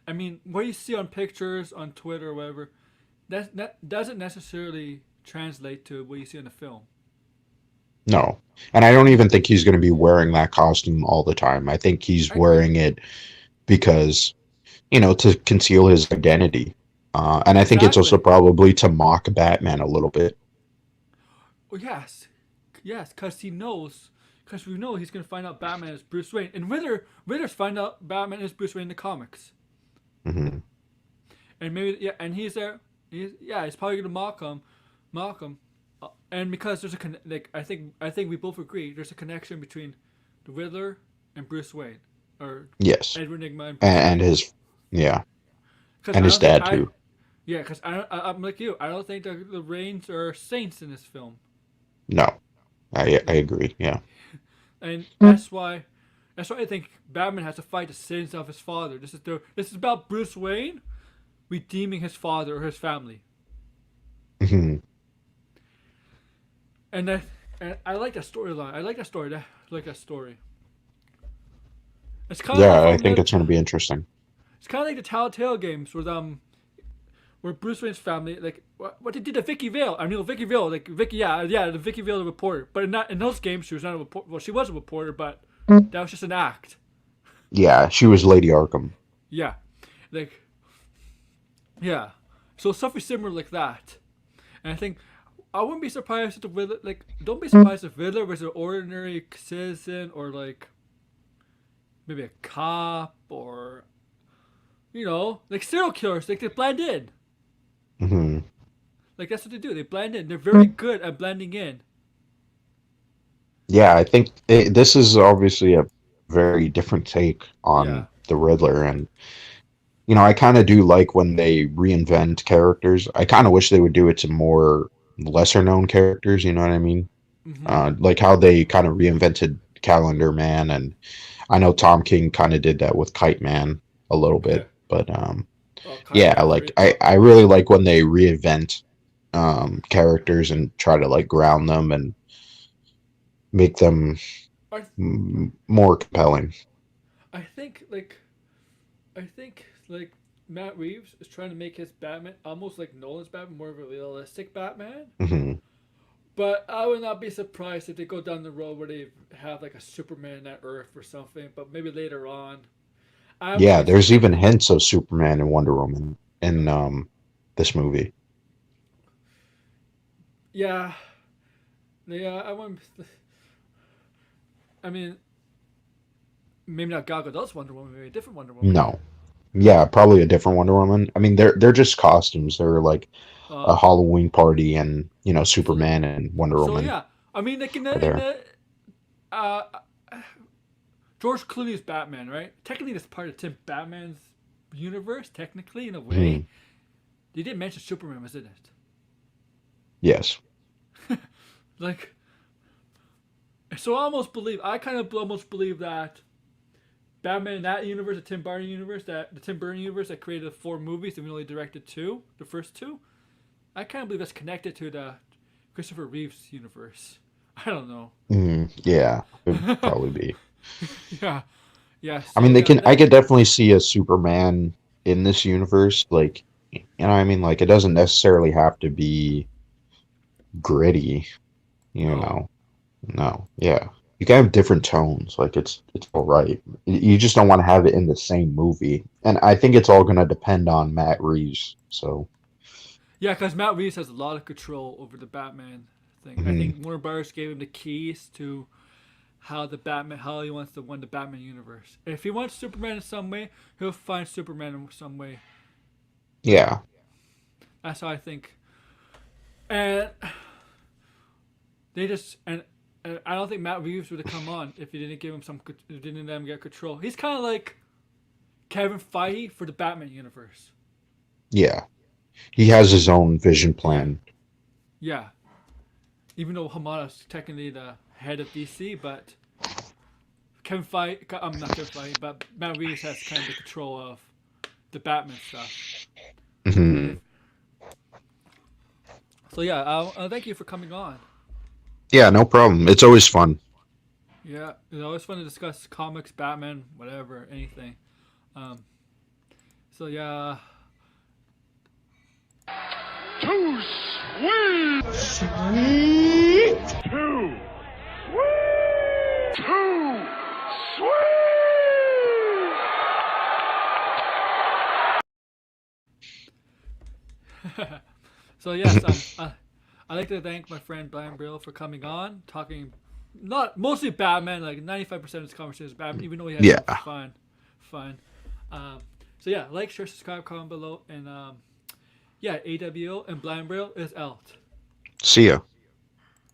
Speaker 1: I mean, what you see on pictures, on Twitter, or whatever, that doesn't necessarily translate to what you see in the film.
Speaker 2: no, and I don't even think he's going to be wearing that costume all the time. I think he's
Speaker 1: I agree.
Speaker 2: wearing it because to conceal his identity, and I think it's also
Speaker 1: Exactly.
Speaker 2: probably to mock Batman a little bit.
Speaker 1: Well, yes, yes, because we know he's gonna find out Batman is Bruce Wayne, and Ritter's find out Batman is Bruce Wayne in the comics,
Speaker 2: Hmm.
Speaker 1: and maybe yeah, and he's there. He's probably gonna mock him, and because there's like I think we both agree there's a connection between the Riddler and Bruce Wayne, or
Speaker 2: Yes,
Speaker 1: Edward Nigma and Bruce
Speaker 2: and
Speaker 1: Wayne.
Speaker 2: his yeah,
Speaker 1: Because
Speaker 2: and
Speaker 1: I
Speaker 2: his
Speaker 1: don't think
Speaker 2: dad too.
Speaker 1: yeah, because I'm like you. I don't think the Rains are saints in this film,
Speaker 2: No, I
Speaker 1: like,
Speaker 2: agree. Yeah.
Speaker 1: and that's why I think Batman has to fight the sins of his father. This is about Bruce Wayne redeeming his father or his family,
Speaker 2: Hmm.
Speaker 1: and I like that storyline. I like that story. I like that story. It's kind of like
Speaker 2: Yeah, I
Speaker 1: from
Speaker 2: think
Speaker 1: the
Speaker 2: it's going to be interesting.
Speaker 1: it's kind of like the Telltale games where Bruce Wayne's family, like what they did to Vicky Vale. I mean, Vicky Vale, like Vicky, yeah, the Vicky Vale, the reporter. But in those games, she was not a reporter. Well, she was a reporter, but that was just an act.
Speaker 2: Yeah, she was Lady Arkham.
Speaker 1: Yeah, like yeah. So something similar like that. And I think I wouldn't be surprised if the Riddler, like, don't be surprised if Riddler was an ordinary citizen or like maybe a cop or like serial killers. Like they blend in.
Speaker 2: Hmm.
Speaker 1: Like that's what they do. They blend in. They're very good at blending in.
Speaker 2: Yeah, I think this is obviously a very different take on
Speaker 1: Yeah.
Speaker 2: the Riddler, and I kind of do like when they reinvent characters. I kind of wish they would do it to more lesser known characters. You know what I mean?
Speaker 1: Mm-hmm.
Speaker 2: Like how they kind of reinvented Calendar Man, and I know Tom King kind of did that with Kite Man a little
Speaker 1: Yeah.
Speaker 2: bit, but
Speaker 1: Oh, Kite
Speaker 2: yeah,
Speaker 1: Man's
Speaker 2: like
Speaker 1: great.
Speaker 2: I really like when they reinvent characters and try to like ground them and make them
Speaker 1: I
Speaker 2: more compelling.
Speaker 1: I think like I think like Matt Reeves is trying to make his Batman almost like Nolan's Batman, more of a realistic Batman.
Speaker 2: Hmm.
Speaker 1: But I would not be surprised if they go down the road where they have like a Superman at Earth or something. But maybe later on, I won't
Speaker 2: Yeah,
Speaker 1: be
Speaker 2: there's
Speaker 1: surprised.
Speaker 2: even hints of Superman and Wonder Woman in
Speaker 1: Yeah,
Speaker 2: this movie.
Speaker 1: yeah, yeah. I want. I mean, maybe not Gal Gadot's Wonder Woman, maybe a different Wonder Woman.
Speaker 2: No. Yeah, probably a different Wonder Woman. I mean, they're just costumes. They're like a
Speaker 1: Uh,
Speaker 2: Halloween party, and
Speaker 1: so
Speaker 2: Superman and Wonder
Speaker 1: so
Speaker 2: Woman
Speaker 1: yeah. I mean, like
Speaker 2: are
Speaker 1: in
Speaker 2: there.
Speaker 1: the uh, George Clooney's Batman, right? Technically, that's part of Tim Batman's universe. Technically, in a
Speaker 2: Hmm.
Speaker 1: way, they didn't mention Superman was in
Speaker 2: Yes.
Speaker 1: it. Like, so I kind of almost believe that Batman in that universe, the Tim Burton universe that created the 4 movies and we only directed 2, the first 2. I kind of believe that's connected to the Christopher Reeves universe. I don't know.
Speaker 2: Yeah, could probably be.
Speaker 1: Yeah, yeah.
Speaker 2: I
Speaker 1: So
Speaker 2: mean,
Speaker 1: yeah,
Speaker 2: I
Speaker 1: that
Speaker 2: could definitely see a Superman in this universe. Like, I mean, like, it doesn't necessarily have to be gritty, you
Speaker 1: no.
Speaker 2: know. No, yeah. You can have different tones. Like, it's all right. You just don't want to have it in the same movie. And I think it's all gonna depend on Matt Reeves. So,
Speaker 1: Yeah, because Matt Reeves has a lot of control over the Batman thing. I
Speaker 2: mhm.
Speaker 1: think Warner Brothers gave him the keys to how he wants to win the Batman universe. If he wants Superman in some way, he'll find Superman in some way.
Speaker 2: Yeah.
Speaker 1: That's how I think. And they just and I don't think Matt Reeves would have come on if he didn't give him didn't let him get control. He's kind of like Kevin Feige for the Batman universe.
Speaker 2: Yeah. He has his own vision
Speaker 1: Yeah,
Speaker 2: plan.
Speaker 1: yeah. Even though Hamada's technically the head of DC, but Kevin Feige, I'm not Kevin Feige, but Matt Reeves has kind of the control of the Batman stuff.
Speaker 2: Hmm.
Speaker 1: If, so yeah, thank you for coming on.
Speaker 2: Yeah, no problem. It's always fun.
Speaker 1: Yeah, it's always fun to discuss comics, Batman, whatever, anything. Um, so yeah,
Speaker 3: Too sweet! Sweet! Too sweet! Too sweet!
Speaker 1: so yes, I'd like to thank my friend Brian Brill for coming on, talking not mostly Batman, like 95% of his conversation is Batman, even though he has
Speaker 2: Yeah.
Speaker 1: some fun. Um, so yeah, like, share, subscribe, comment below, and yeah, AWO and Brian Brill is out.
Speaker 2: See ya.